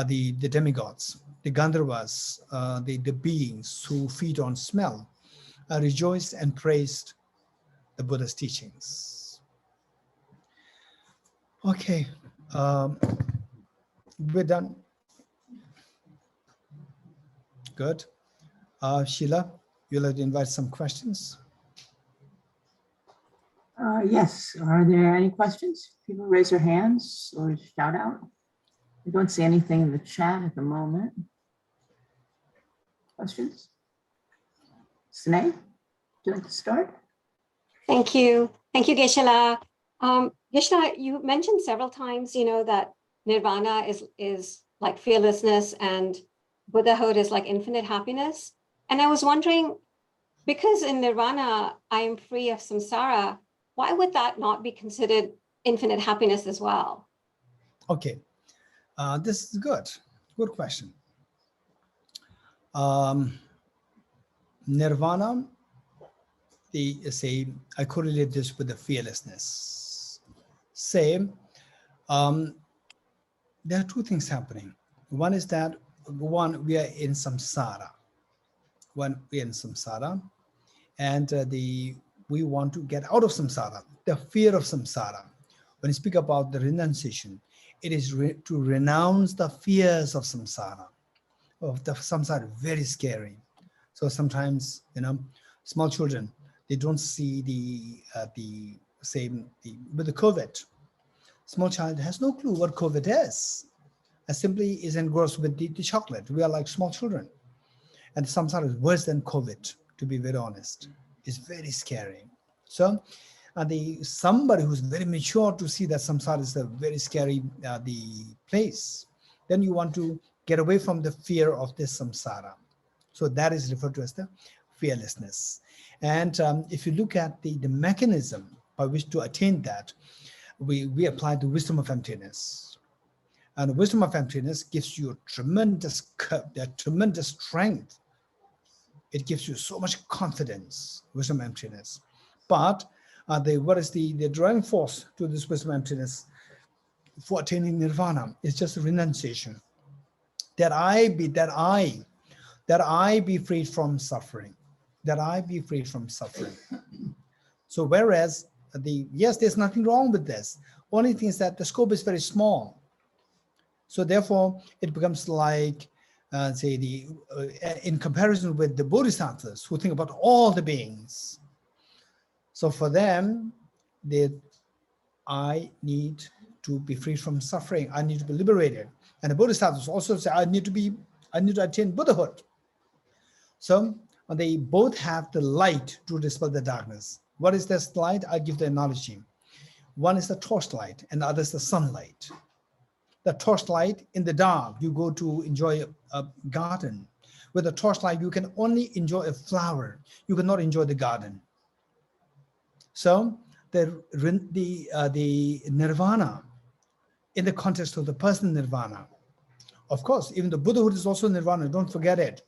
the demigods, the Gandharvas, the beings who feed on smell, rejoiced and praised the Buddha's teachings. Okay, we're done. Good. Sheila, You'd like to invite some questions? Yes, are there any questions? People raise their hands or shout out. I don't see anything in the chat at the moment. Questions? Sneh, would you like to start? Thank you. Thank you, Geshe-la. Geshe-la, you mentioned several times, that nirvana is like fearlessness and Buddhahood is like infinite happiness. And I was wondering, because in nirvana, I am free of samsara, why would that not be considered infinite happiness as well? Okay, this is good. Good question. Nirvana, I correlate this with the fearlessness. There are two things happening. One is that, we are in samsara. And we want to get out of samsara, the fear of samsara. When you speak about the renunciation, it is to renounce the fears of samsara. Samsara is very scary. So sometimes, small children, they don't see with the COVID. Small child has no clue what COVID is. And simply is engrossed with the chocolate. We are like small children. And samsara is worse than COVID, to be very honest. It's very scary. So somebody who's very mature to see that samsara is a very scary place, then you want to get away from the fear of this samsara. So that is referred to as the fearlessness. And if you look at the mechanism by which to attain that, we apply the wisdom of emptiness. And the wisdom of emptiness gives you a tremendous strength. It gives you so much confidence, wisdom of emptiness. But what is the driving force to this wisdom of emptiness for attaining nirvana? It's just a renunciation. That I be freed from suffering. That I be freed from suffering. So whereas yes, there's nothing wrong with this. Only thing is that the scope is very small. So therefore, it becomes like, in comparison with the Bodhisattvas who think about all the beings. So for them, I need to be free from suffering. I need to be liberated. And the Bodhisattvas also say, I need to attain Buddhahood. So they both have the light to dispel the darkness. What is this light? I'll give the analogy. One is the torchlight and the other is the sunlight. The torchlight, in the dark, you go to enjoy a garden. With a torchlight, you can only enjoy a flower. You cannot enjoy the garden. So the nirvana, in the context of the personal nirvana, of course, even the Buddhahood is also nirvana. Don't forget it.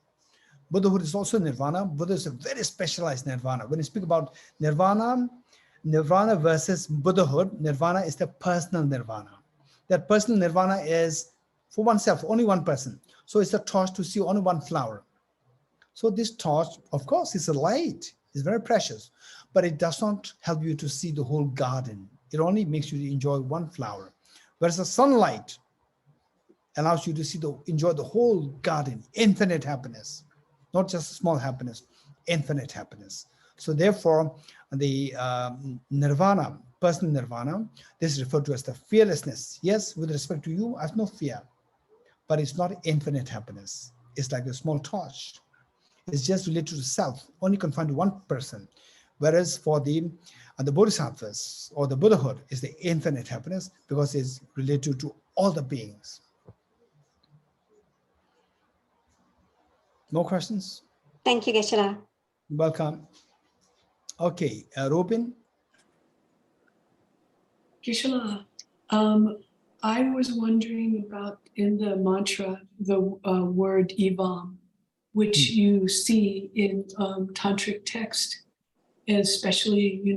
Buddhahood is also nirvana. Buddha is a very specialized nirvana. When you speak about nirvana versus Buddhahood, nirvana is the personal nirvana. That personal nirvana is for oneself, only one person. So it's a torch to see only one flower. So this torch, of course, is a light. It's very precious, but it does not help you to see the whole garden. It only makes you enjoy one flower. Whereas the sunlight allows you to enjoy the whole garden, infinite happiness, not just small happiness, infinite happiness. So therefore, the nirvana, personal nirvana, this is referred to as the fearlessness. Yes, with respect to you, I have no fear, but it's not infinite happiness. It's like a small torch. It's just related to self, only confined to one person. Whereas for the Bodhisattvas or the Buddhahood is the infinite happiness because it's related to all the beings. No questions? Thank you, Geshe-la. Welcome. Okay, Robin. Geshe-la, I was wondering about in the mantra, the word Ivam, which you see in tantric text, especially, in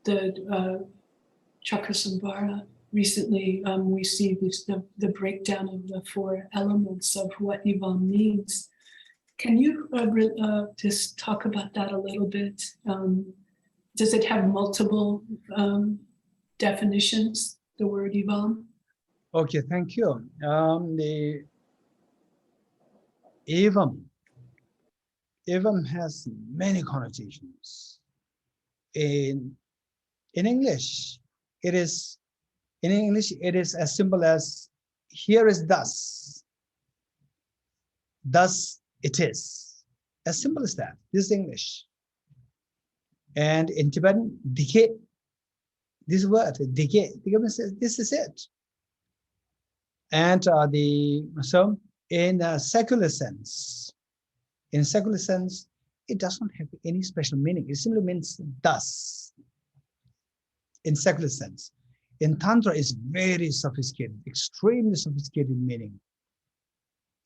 the Chakrasambhara. Recently, we see the breakdown of the 4 elements of what Ivam means. Can you just talk about that a little bit? Does it have multiple definitions, the word Ivam? Okay, thank you. The Evam evam has many connotations. In English, it is as simple as here is thus. Thus it is. As simple as that. This is English. And in Tibetan, dike, this word, dike means this is it. And so in a secular sense, it doesn't have any special meaning. It simply means thus. In secular sense. In Tantra, it's very sophisticated, extremely sophisticated meaning.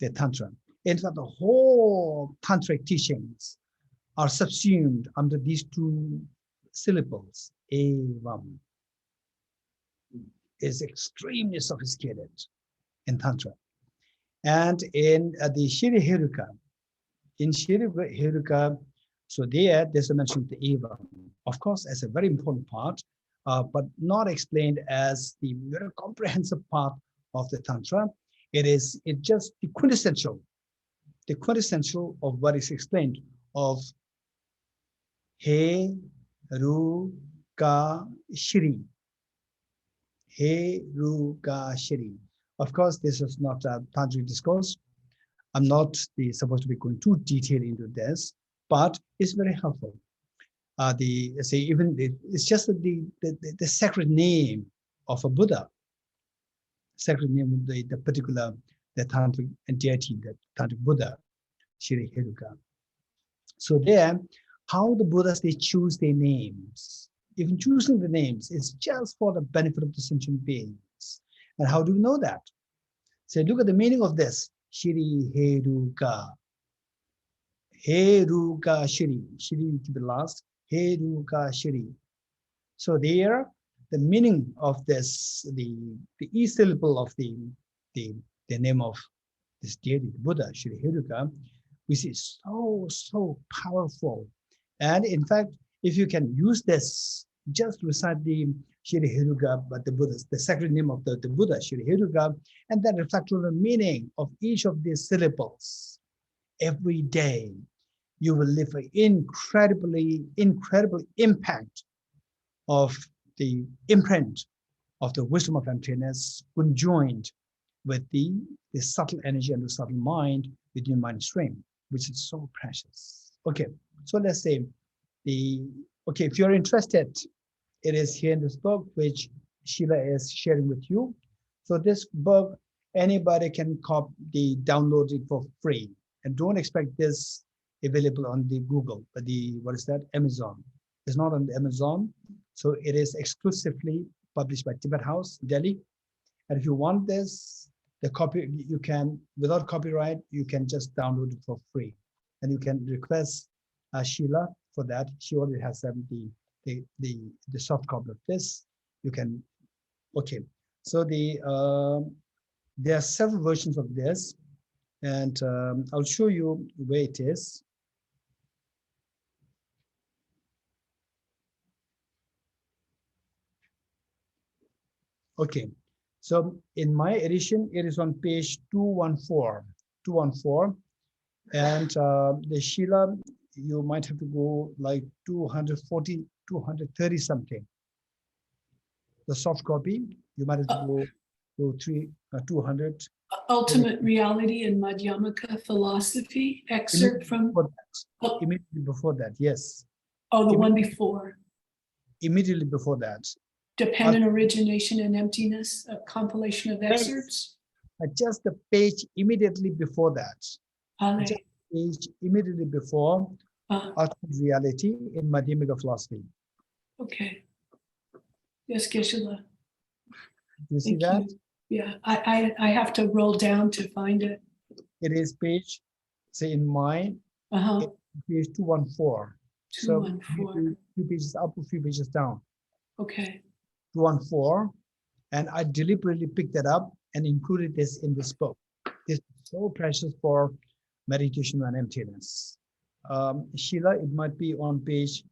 The Tantra. In fact, the whole Tantric teachings are subsumed under these two syllables. Evam is extremely sophisticated in Tantra. And in the Shiri Heruka, so there's a mention of the Evam, of course, as a very important part, but not explained as the very comprehensive part of the Tantra. It's just the quintessential of what is explained of He Ru Ka Shri. He Ru Ka Shri. Of course, this is not a Tantric discourse. I'm not supposed to be going too detailed into this, but it's very helpful. It's just the sacred name of a Buddha, sacred name of the particular the Tantric deity, the Tantric Buddha, Shri Heruka. So there, how the Buddhas they choose their names, even choosing the names is just for the benefit of the sentient beings. And how do we know that? So look at the meaning of this, Shri Heruka. Heruka Shri, Shri to the last. Heruka Shri. So there, the meaning of this, the E syllable of the name of this deity, the Buddha, Shri Heruka, we see so powerful. And in fact, if you can use this, just recite the Shri Heruka, but the sacred name of the Buddha, Shri Heruka, and then reflect on the meaning of each of these syllables every day. You will live an incredible impact of the imprint of the wisdom of emptiness conjoined with the subtle energy and the subtle mind within your mind stream, which is so precious. Okay, so let's say if you're interested, it is here in this book, which Sheila is sharing with you. So this book, anybody can download it for free. And don't expect this available on the Google, but Amazon. It's not on the Amazon. So it is exclusively published by Tibet House, Delhi. And if you want this, the copy, you can, without copyright, you can just download it for free. And you can request Sheila for that. She already has the soft copy of this. You can, okay. So there are several versions of this. And I'll show you where it is. Okay, so in my edition, it is on page 214. And the Sheila, you might have to go like 240, 230 something. The soft copy, you might have to go 200. Ultimate Reality and Madhyamaka Philosophy excerpt from immediately before that, yes. Oh, the one before. Immediately before that. Dependent Origination and Emptiness, a compilation of excerpts. Just the page immediately before that. Just the page immediately before Ultimate Reality in Madhyamaka Philosophy. Okay. Yes, Geshe-la. You see that? Yeah, I have to roll down to find it. It is page, say in mine, page 214. 214. So few pages up, a few pages down. Okay. 214, and I deliberately picked that up and included this in this book. This is so precious for meditation and emptiness. Sheila, it might be on page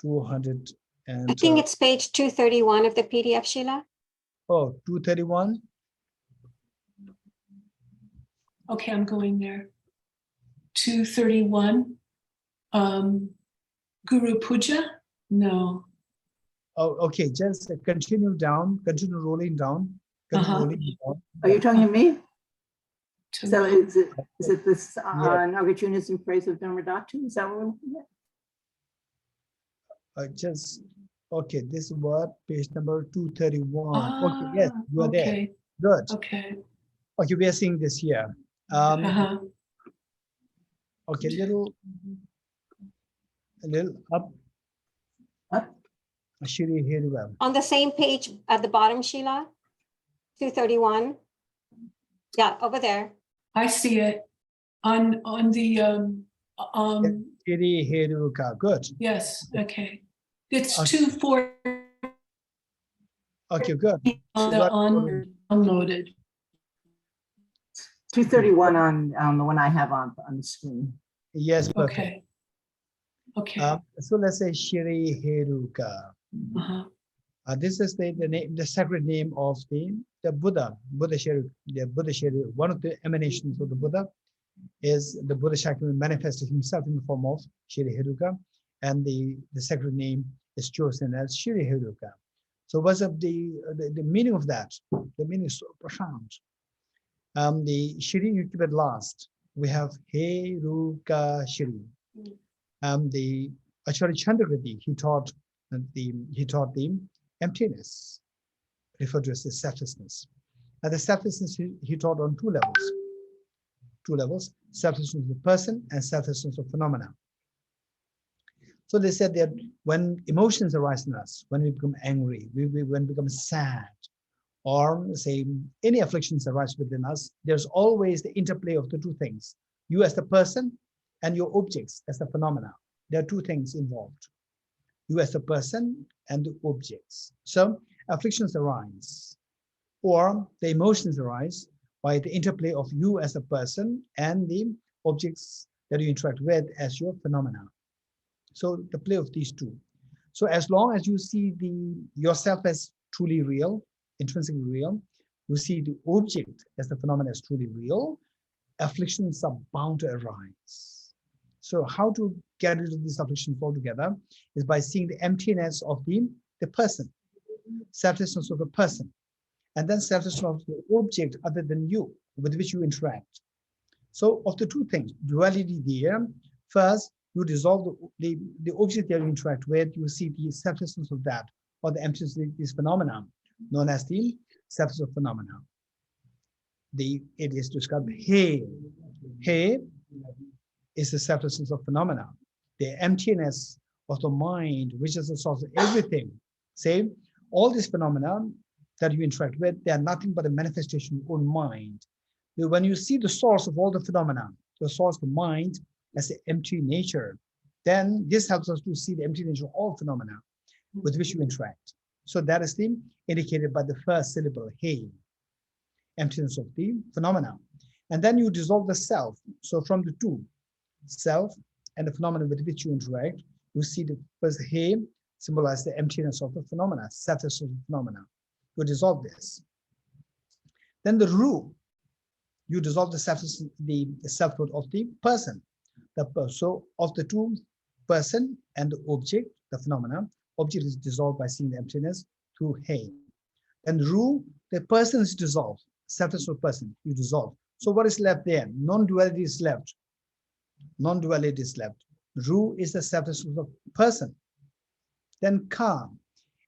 200. I think it's page 231 of the PDF, Sheila. Oh, 231. Okay, I'm going there. 231. Guru Puja? No. Oh, okay, just continue down, continue rolling down, continue rolling down. Are you talking to me? To- So is it this Yeah. Nagarjuna's in praise of Dharmadhatu? Is that what we're looking at? Just, okay, this word, page number 231. Okay, yes, you are there. Okay. Good. Okay. Okay, we are seeing this here. Okay, a little up. Up. Shri Hirivam. On the same page at the bottom, Sheila, 231. Yeah, over there. I see it on the Shri Hiruka. Good. yes, okay. It's Okay. 240 Okay, good. on the unloaded. 231 on the one I have on the screen. Yes, perfect. Okay. Okay. So let's say Shri Hiruka. This is the name, the sacred name of the Buddha, Buddha Shri, one of the emanations of the Buddha is the Buddha Shakti manifested himself in the form of Shri Hiruka, and the sacred name is chosen as Shri Hiruka. So what's up the meaning of that? The meaning is so profound. The Shri you keep it last. We have Hiruka Shri. The Acharya Chandrakirti, he taught the emptiness, referred to as the selflessness. And the selflessness he taught on two levels, selflessness of the person and selflessness of phenomena. So they said that when emotions arise in us, when we become angry, when we become sad, or say any afflictions arise within us, there's always the interplay of the two things. You as the person and your objects as the phenomena. There are two things involved. You as the person and the objects. So afflictions arise, or the emotions arise by the interplay of you as a person and the objects that you interact with as your phenomena. So the play of these two. So as long as you see yourself as truly real, intrinsically real, you see the object as the phenomenon as truly real, afflictions are bound to arise. So how to get rid of these afflictions altogether is by seeing the emptiness of the person, selflessness of the person, and then selflessness of the object other than you, with which you interact. So of the two things, duality there, first, you dissolve the object that you interact with, you see the selflessness of that, or the emptiness of this phenomenon, known as the selflessness of phenomena. It is described, He is the selflessness of phenomena, the emptiness of the mind, which is the source of everything. Say, all these phenomena that you interact with, they are nothing but a manifestation of your own mind. When you see the source of all the phenomena, the source of the mind as the empty nature, then this helps us to see the empty nature of all phenomena with which you interact. So that is indicated by the first syllable, He, emptiness of the phenomena. And then you dissolve the self. So from the two, self and the phenomena with which you interact, you see the first He symbolize the emptiness of the phenomena, selflessness of the phenomena. You dissolve this. Then the Ru, you dissolve the selfhood of the person. So of the two, person and the object, the phenomena, object is dissolved by seeing the emptiness through He. And Ru, the person is dissolved, selfless of person, you dissolve. So what is left there? Non-duality is left. Non-duality is left. Ru is the selflessness of person. Then Ka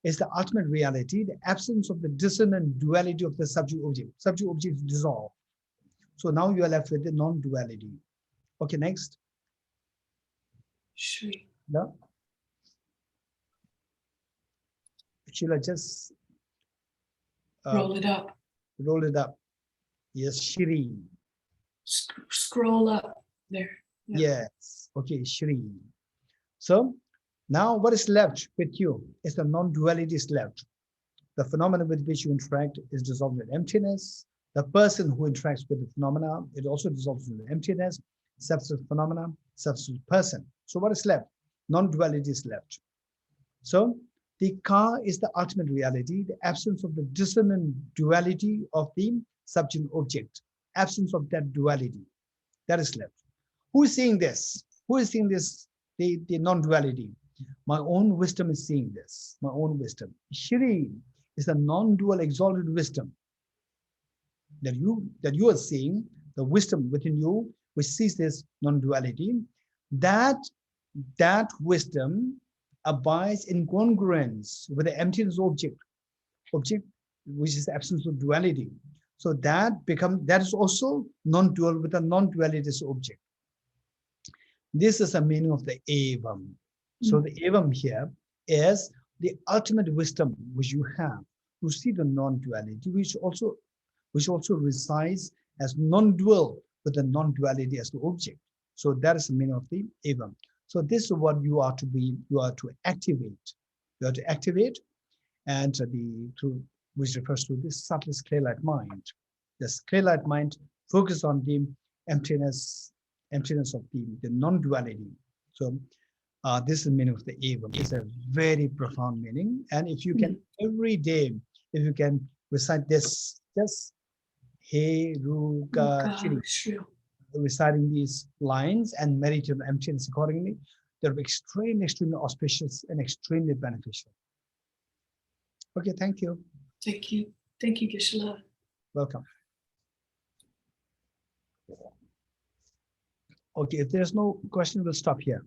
is the ultimate reality, the absence of the dissonant duality of the subject-object. Subject-object is dissolved. So now you are left with the non-duality. Okay, next. Shri. No? Sheila, just Roll it up. roll it up. Yes, Shri. Scroll up there. Yeah. Yes. Okay, Shri. So now what is left with you is the non-duality is left. The phenomena with which you interact is dissolved in emptiness. The person who interacts with the phenomena, it also dissolves in emptiness. Substance phenomena, substance person. So what is left? Non-duality is left. So the Ka is the ultimate reality, the absence of the dissonant duality of the subject object, absence of that duality. That is left. Who is seeing this? Who is seeing this the non-duality. My own wisdom is seeing this, my own wisdom. Shri is the non-dual exalted wisdom that you are seeing, the wisdom within you, which sees this non-duality. That wisdom abides in congruence with the emptiness object, which is the absence of duality. So that is also non-dual with a non-dualitous object. This is the meaning of the evam. So the evam here is the ultimate wisdom which you have to see the non-duality, which also resides as non-dual with the non-duality as the object. So that is the meaning of the evam. So this is what you are to activate. You are to activate, and which refers to this subtlest clay-like mind. This clay-like mind focus on the emptiness of the non-duality. So this is the meaning of the evam. It's a very profound meaning. And if you can every day, if you can recite this, just He Ruga Shri, reciting these lines and meditate on emptiness accordingly, they're extremely auspicious and extremely beneficial. Okay, thank you. Thank you. Thank you, Geshe-la. Welcome. Okay, if there's no question, we'll stop here.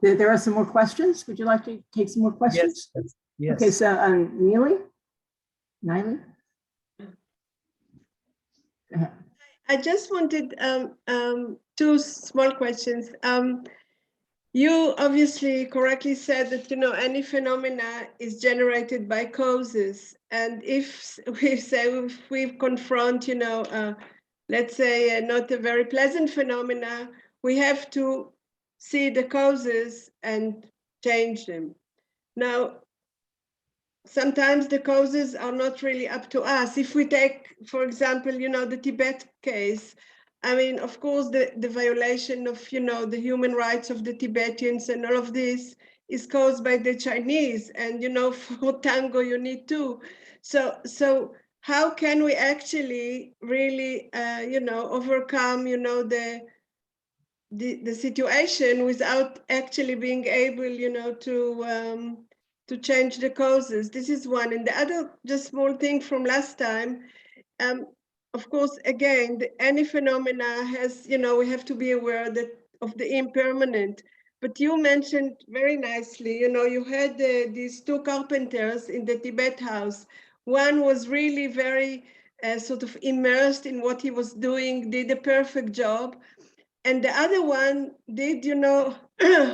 There are some more questions. Would you like to take some more questions? Yes. Okay, so Neely? Go ahead. I just wanted two small questions. You obviously correctly said that, any phenomena is generated by causes. And if we confront, let's say not a very pleasant phenomena, we have to see the causes and change them. Now, sometimes the causes are not really up to us. If we take, for example, the Tibet case, I mean, of course, the violation of, the human rights of the Tibetans and all of this is caused by the Chinese. And, for tango, you need two. So how can we actually really, overcome, the situation without actually being able, to change the causes? This is one. And the other just small thing from last time, of course, again, any phenomena has, we have to be aware of the impermanent. But you mentioned very nicely, you had these two carpenters in the Tibet House. One was really very sort of immersed in what he was doing, did a perfect job. And the other one did, a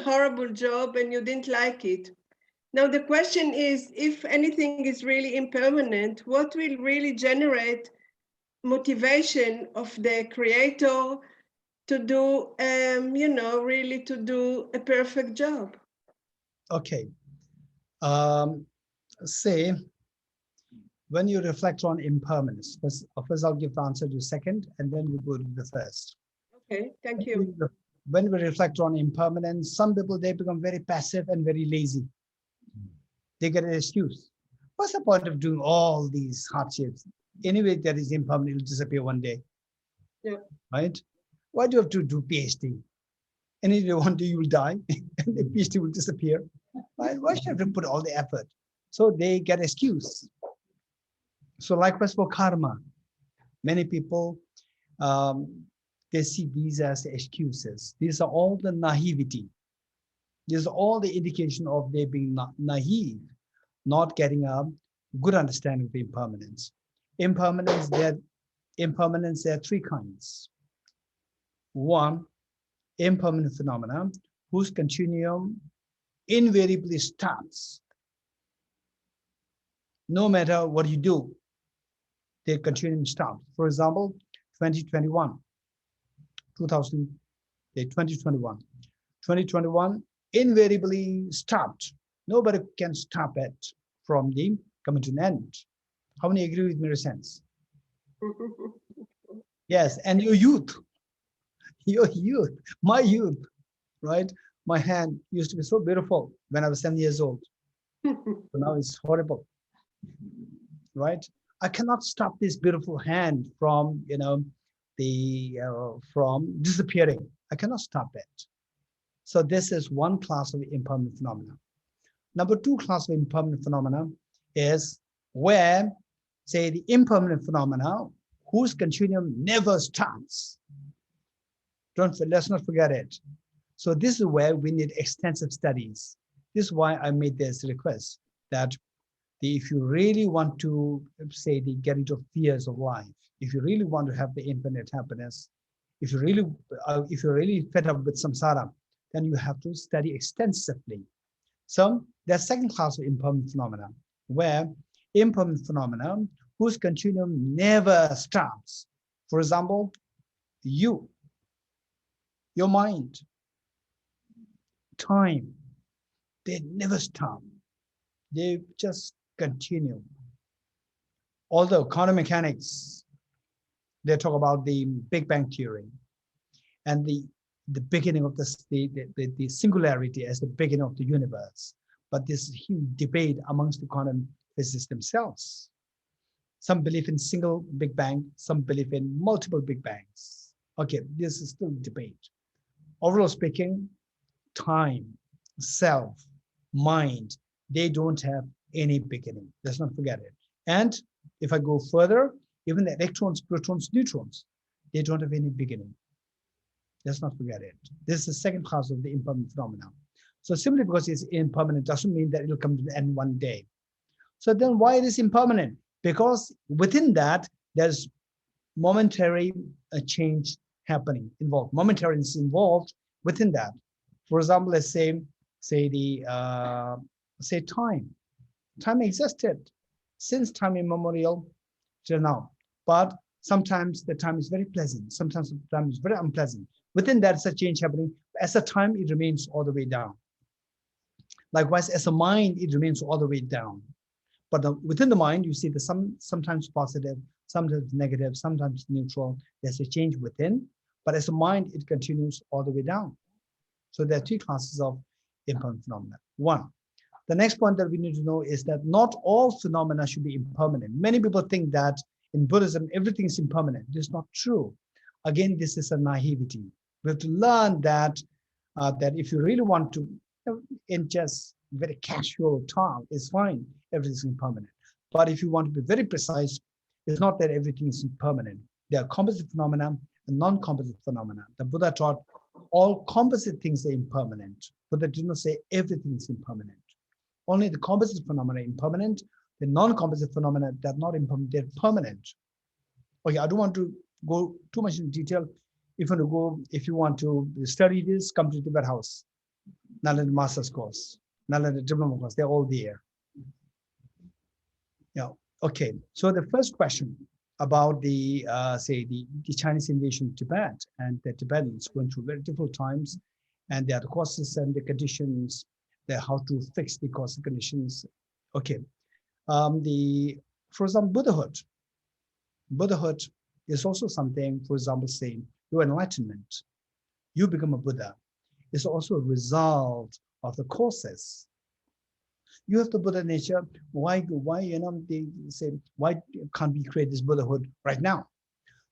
horrible job and you didn't like it. Now, the question is, if anything is really impermanent, what will really generate motivation of the creator to do, really to do a perfect job? Okay. Say, when you reflect on impermanence, first I'll give the answer to the second, and then we go to the first. Okay, thank you. When we reflect on impermanence, some people, they become very passive and very lazy. They get an excuse. What's the point of doing all these hardships? Anyway, that is impermanent, it will disappear one day. Yeah. Right? Why do you have to do PhD? Anyway, one day you will die and the PhD will disappear. Right? Why should I have to put all the effort? So they get excuse. So likewise for karma, many people, they see these as excuses. These are all the naivety. These are all the indication of they being naive, not getting a good understanding of impermanence. Impermanence, there are three kinds. One, impermanent phenomena whose continuum invariably stops. No matter what you do, their continuum stops. For example, 2021 invariably stopped. Nobody can stop it from the coming to an end. How many agree with me in a sense? Yes, and your youth, my youth, right? My hand used to be so beautiful when I was 7 years old. So now it's horrible, right? I cannot stop this beautiful hand from, from disappearing. I cannot stop it. So this is one class of impermanent phenomena. Number two class of impermanent phenomena is where, say, the impermanent phenomena whose continuum never stops. Let's not forget it. So this is where we need extensive studies. This is why I made this request that if you really want to, say, get rid of fears of life, if you really want to have the infinite happiness, if you're really fed up with samsara, then you have to study extensively. So there's second class of impermanent phenomena, where impermanent phenomena whose continuum never stops. For example, your mind, time, they never stop. They just continue. Although quantum mechanics, they talk about the Big Bang theory and the beginning of the singularity as the beginning of the universe. But there's a huge debate amongst the quantum physicists themselves. Some believe in single Big Bang, some believe in multiple Big Bangs. Okay, this is still debate. Overall speaking, time, self, mind, they don't have any beginning. Let's not forget it. And if I go further, even the electrons, protons, neutrons, they don't have any beginning. Let's not forget it. This is the second class of the impermanent phenomena. So simply because it's impermanent doesn't mean that it'll come to the end one day. So then why it is impermanent? Because within that, there's momentary change happening, involved. Momentary is involved within that. For example, let's say time. Time existed since time immemorial till now. But sometimes the time is very pleasant. Sometimes the time is very unpleasant. Within that, it's a change happening. As a time, it remains all the way down. Likewise, as a mind, it remains all the way down. But within the mind, you see the sometimes positive, sometimes negative, sometimes neutral. There's a change within. But as a mind, it continues all the way down. So there are three classes of impermanent phenomena. One, the next point that we need to know is that not all phenomena should be impermanent. Many people think that in Buddhism, everything is impermanent. This is not true. Again, this is a naivety. We have to learn that if you really want to, in just very casual talk, it's fine, everything is impermanent. But if you want to be very precise, it's not that everything is impermanent. There are composite phenomena and non-composite phenomena. The Buddha taught all composite things are impermanent. Buddha did not say everything is impermanent. Only the composite phenomena are impermanent. The non-composite phenomena that are not impermanent, they're permanent. Okay, I don't want to go too much in detail. If you want to study this, come to Tibet House. Nalanda Master's course, Nalanda Diploma course, they're all there. Yeah. Okay. So the first question about the Chinese invasion of Tibet, and the Tibetans going through very difficult times, and there are the causes and the conditions, how to fix the causes and conditions. Okay. For example, Buddhahood. Buddhahood is also something, for example, saying your enlightenment, you become a Buddha, is also a result of the causes. You have the Buddha nature. Why they say, why can't we create this Buddhahood right now?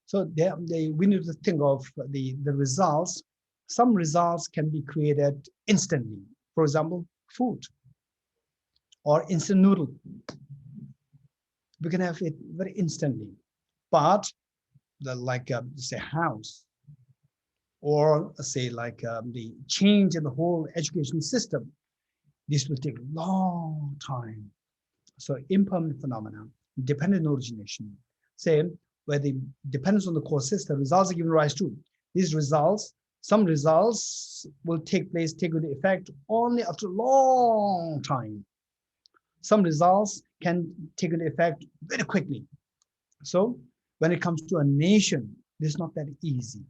So we need to think of the results. Some results can be created instantly. For example, food or instant noodle. We can have it very instantly. But say house, or say the change in the whole education system, this will take a long time. So impermanent phenomena, dependent origination, say where the dependence on the causes, the results are given rise to. These results, some results will take into effect only after a long time. Some results can take into effect very quickly. So when it comes to a nation, this is not that easy.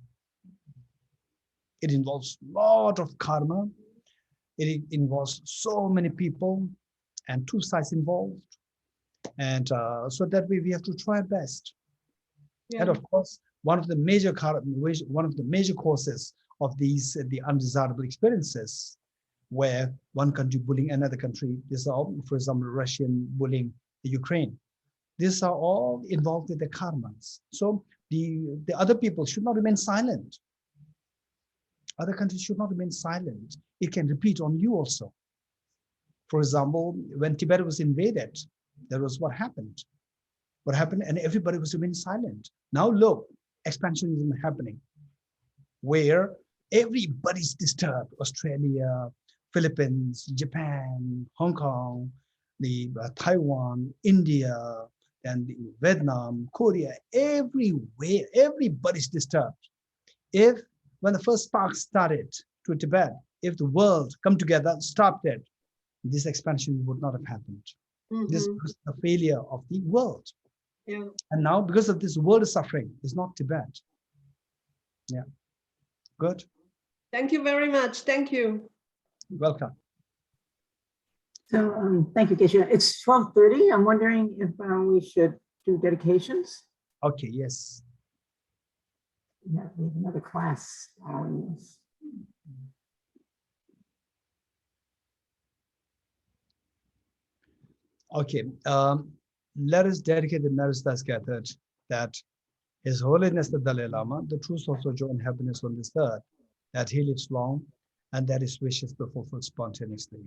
It involves a lot of karma. It involves so many people and two sides involved. And so that way we have to try our best. Yeah. And of course, one of the major causes of these, the undesirable experiences, where one country bullying another country, this are all, for example, Russian bullying the Ukraine. These are all involved with the karmas. So the other people should not remain silent. Other countries should not remain silent. It can repeat on you also. For example, when Tibet was invaded, that was what happened. What happened, and everybody was remaining silent. Now look, expansionism happening, where everybody's disturbed. Australia, Philippines, Japan, Hong Kong, Taiwan, India, and Vietnam, Korea, everywhere, everybody's disturbed. When the first spark started to Tibet, if the world come together, stopped it, this expansion would not have happened. This was a failure of the world. Yeah. And now, because of this, world is suffering. It's not Tibet. Yeah. Good. Thank you very much. Thank you. Welcome. So thank you, Geshe. It's 12:30. I'm wondering if we should do dedications. Okay, yes. Yeah, we have another class following this. Okay, let us dedicate the merits that's gathered, that His Holiness the Dalai Lama, the true source of joy and happiness on this earth, that he lives long and that his wishes be fulfilled spontaneously.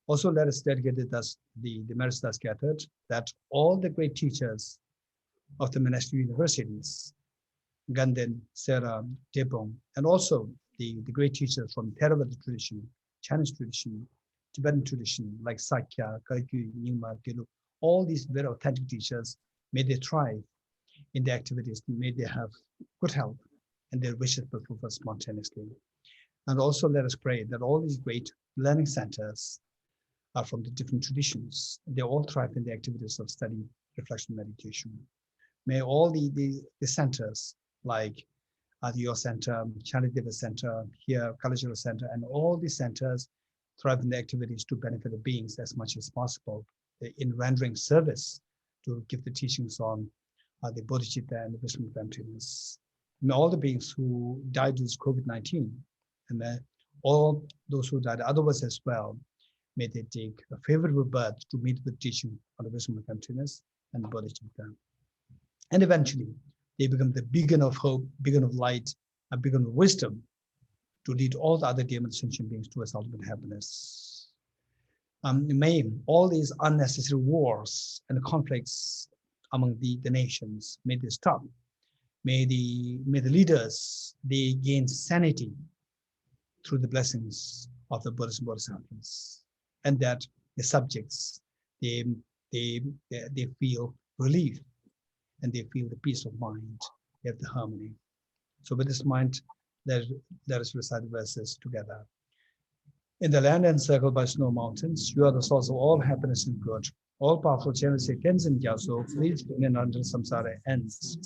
Also, let us dedicate it as the merits that's gathered, that all the great teachers of the monastic universities, Ganden, Sera, Tepung, and also the great teachers from Theravada tradition, Chinese tradition, Tibetan tradition, like Sakya, Kaikyu, Nyingma, Gelu, all these very authentic teachers, may they thrive in their activities, may they have good health and their wishes be fulfilled spontaneously. And also let us pray that all these great learning centers are from the different traditions. They all thrive in the activities of study, reflection, meditation. May all the centers like your center, Shantideva Center, here, Cultural Center, and all these centers thrive in the activities to benefit the beings as much as possible in rendering service to give the teachings on the Bodhisattva and the wisdom of emptiness. May all the beings who died due to COVID-19, and all those who died otherwise as well, may they take a favorable birth to meet the teaching on the wisdom of emptiness and the Bodhisattva. And eventually, they become the beacon of hope, beacon of light, a beacon of wisdom to lead all the other demon sentient beings towards ultimate happiness. May all these unnecessary wars and conflicts among the nations, may they stop. May the leaders, they gain sanity through the blessings of the Buddhist Bodhisattvas, and that the subjects, they feel relief and they feel the peace of mind, they have the harmony. So with this mind, let us recite the verses together. In the land encircled by snow mountains, you are the source of all happiness and good. All powerful channels Tenzin Gyatso, please bring in until samsara ends.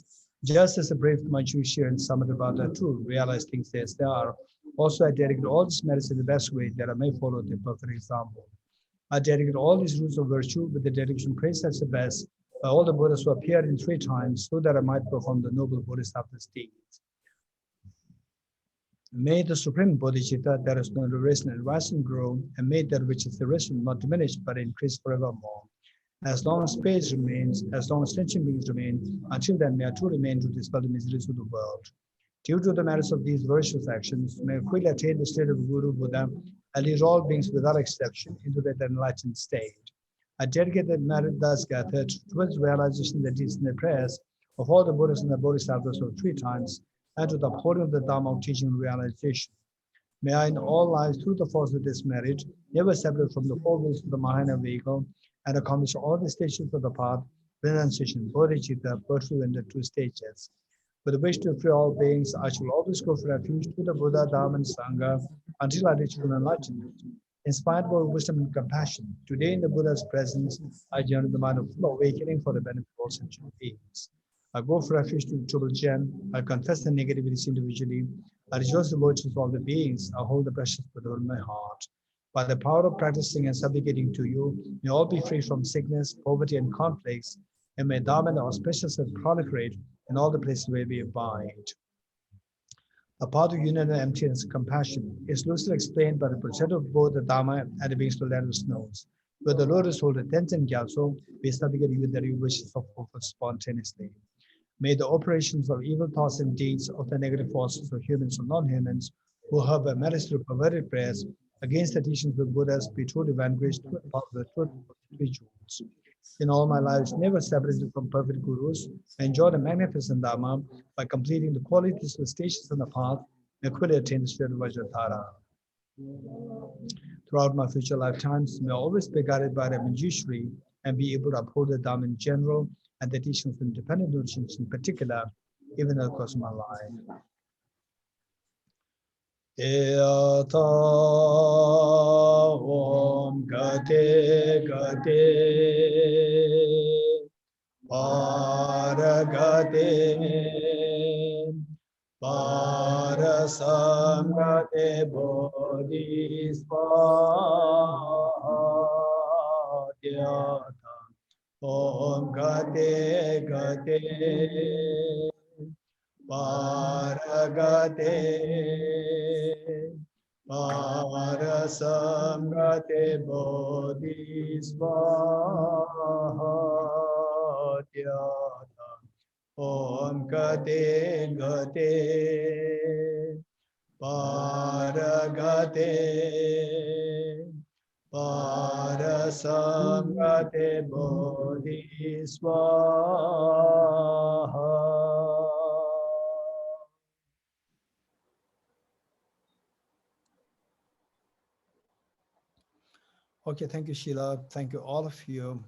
Just as the brave Manchuria and Samadhavada too realize things as they are, also I dedicate all these merits in the best way that I may follow the perfect example. I dedicate all these rules of virtue with the dedication praised as the best by all the Buddhas who appeared in 3 times, so that I might perform the noble Bodhisattva's deeds. May the Supreme Bodhicitta that is known to risen and rise and grow, and may that which is the risen not diminish but increase forevermore. As long as space remains, as long as sentient beings remain, until then may I too remain to dispel the miseries of the world. Due to the merits of these virtuous actions, may I quickly attain the state of Guru Buddha and lead all beings without exception into that enlightened state. I dedicate the merit thus gathered towards realization that is in the prayers of all the Buddhas and the Bodhisattvas of 3 times, and to the upholding of the Dharma of teaching and realization. May I in all lives, through the force of this merit, never separate from the 4 wheels of the Mahayana vehicle, and accomplish all the stations of the path, renunciation, bodhicitta, virtue, and the 2 stages. With the wish to free all beings, I shall always go for refuge to the Buddha, Dharma, and Sangha until I reach enlightenment. Inspired by wisdom and compassion, today in the Buddha's presence, I journey the mind of full awakening for the benefit of all sentient beings. I go for refuge to the Triple Gem. I confess the negativities individually. I rejoice the virtues of all the beings. I hold the precious Buddha in my heart. By the power of practicing and supplicating to you, may all be free from sickness, poverty, and conflicts, and may Dharma and auspiciousness proliferate in all the places where we abide. A path of union and emptiness and compassion is loosely explained by the precept of both the Dharma and the beings of the land of snows. Where the Lord is holding Tenzin Gyatso, we supplicate you that you wish to fulfill spontaneously. May the operations of evil thoughts and deeds of the negative forces of humans and non-humans who have a menace through perverted prayers against the teachings of Buddhas be truly vanquished through the power of the truth of the three jewels. In all my lives, never separated from perfect gurus, I enjoy the magnificent Dharma by completing the qualities of the stations on the path and quickly attain the state of Vajradhara. Throughout my future lifetimes, may I always be guided by the Manjushri and be able to uphold the Dharma in general and the teachings of independent notions in particular, even in the course of my life. Eata Om Gate Gate Paragate Parasamgate Bodhisattva Om Gate Gate Paragate Parasamgate Bodhisattva Om Gate Gate Paragate Parasamgate Bodhisattva. Okay, thank you, Sheila. Thank you, all of you.